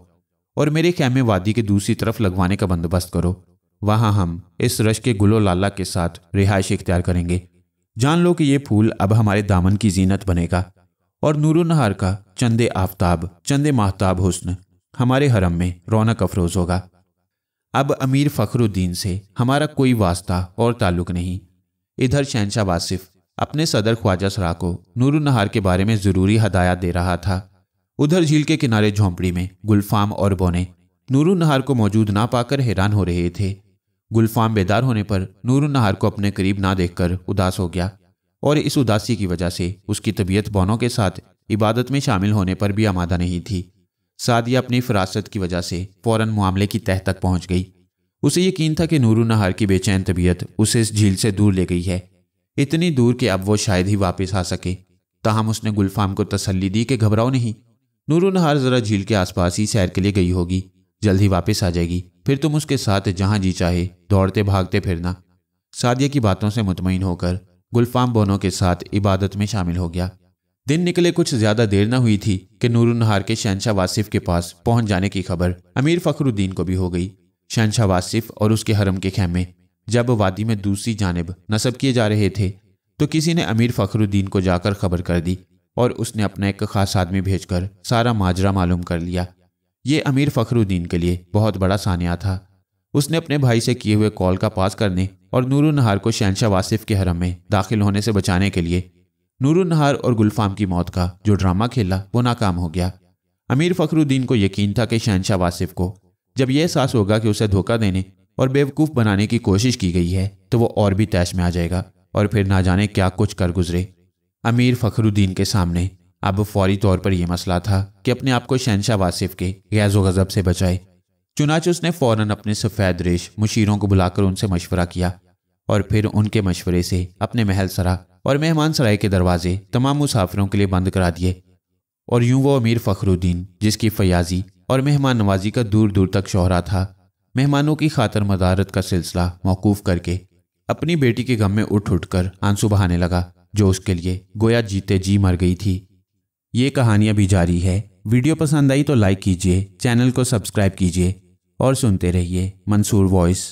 और मेरे खैमे वादी के दूसरी तरफ लगवाने का बंदोबस्त करो। वहां हम इस रश के गुलो लाला के साथ रिहाइश इख्तियार करेंगे। जान लो कि ये फूल अब हमारे दामन की जीनत बनेगा और नूर नहार का चंदे आफताब चंदे महताब हुस्न हमारे हरम में रौनक अफरोज होगा। अब अमीर फखरुद्दीन से हमारा कोई वास्ता और ताल्लुक नहीं। इधर शहनशाह वासिफ अपने सदर ख्वाजा सरा को नूर नहार के बारे में ज़रूरी हदायत दे रहा था। उधर झील के किनारे झोंपड़ी में गुलफाम और बोने नूर नहार को मौजूद ना पाकर हैरान हो रहे थे। गुलफाम बेदार होने पर नूर नहार को अपने करीब ना देखकर उदास हो गया और इस उदासी की वजह से उसकी तबीयत बोनों के साथ इबादत में शामिल होने पर भी आमादा नहीं थी। सादिया अपनी फरासत की वजह से फौरन मामले की तह तक पहुंच गई। उसे यकीन था कि नूर नहार की बेचैन तबीयत उसे इस झील से दूर ले गई है, इतनी दूर कि अब वो शायद ही वापस आ सके। ताहम उसने गुलफाम को तसल्ली दी कि घबराओ नहीं, नूर नहार जरा झील के आसपास ही सैर के लिए गई होगी, जल्द ही वापस आ जाएगी, फिर तुम उसके साथ जहां जी चाहे दौड़ते भागते फिरना। सादिया की बातों से मुतमईन होकर गुलफाम बोनों के साथ इबादत में शामिल हो गया। दिन निकले कुछ ज्यादा देर न हुई थी कि नूर नहार के शहनशाह वासिफ के पास पहुंच जाने की खबर अमीर फखरुद्दीन को भी हो गई। शहनशाह वासिफ और उसके हरम के खैमे जब वादी में दूसरी जानिब नस्ब किए जा रहे थे तो किसी ने अमीर फखरुद्दीन को जाकर खबर कर दी और उसने अपना एक खास आदमी भेजकर सारा माजरा मालूम कर लिया। ये अमीर फखरुद्दीन के लिए बहुत बड़ा सानिया था। उसने अपने भाई से किए हुए कॉल का पास करने और नूर नहार को शहनशाह वासिफ के हरम में दाखिल होने से बचाने के लिए नूर नहार और गुलफाम की मौत का जो ड्रामा खेला वो नाकाम हो गया। अमीर फखरुद्दीन को यकीन था कि शहनशाह वासिफ को जब यह एहसास होगा कि उसे धोखा देने और बेवकूफ़ बनाने की कोशिश की गई है तो वो और भी तैश में आ जाएगा और फिर ना जाने क्या कुछ कर गुजरे। अमीर फखरुद्दीन के सामने अब फौरी तौर पर यह मसला था कि अपने आप को शहनशाह वासिफ के गैज़ो गज़ब से बचाए। चुनांचे उसने फौरन अपने सफ़ेद रेश मुशीरों को बुलाकर उनसे मशवरा किया और फिर उनके मशवरे से अपने महल सरा और मेहमान सराय के दरवाजे तमाम मुसाफिरों के लिए बंद करा दिए। और यूं वो अमीर फखरुद्दीन जिसकी फयाजी और मेहमान नवाजी का दूर दूर तक शोहरा था, मेहमानों की खातर मदारत का सिलसिला मौकूफ़ करके अपनी बेटी के गम में उठ उठ कर आंसू बहाने लगा, जो उसके लिए गोया जीते जी मर गई थी। ये कहानी अभी जारी है। वीडियो पसंद आई तो लाइक कीजिए, चैनल को सब्सक्राइब कीजिए और सुनते रहिए मंसूर वॉइस।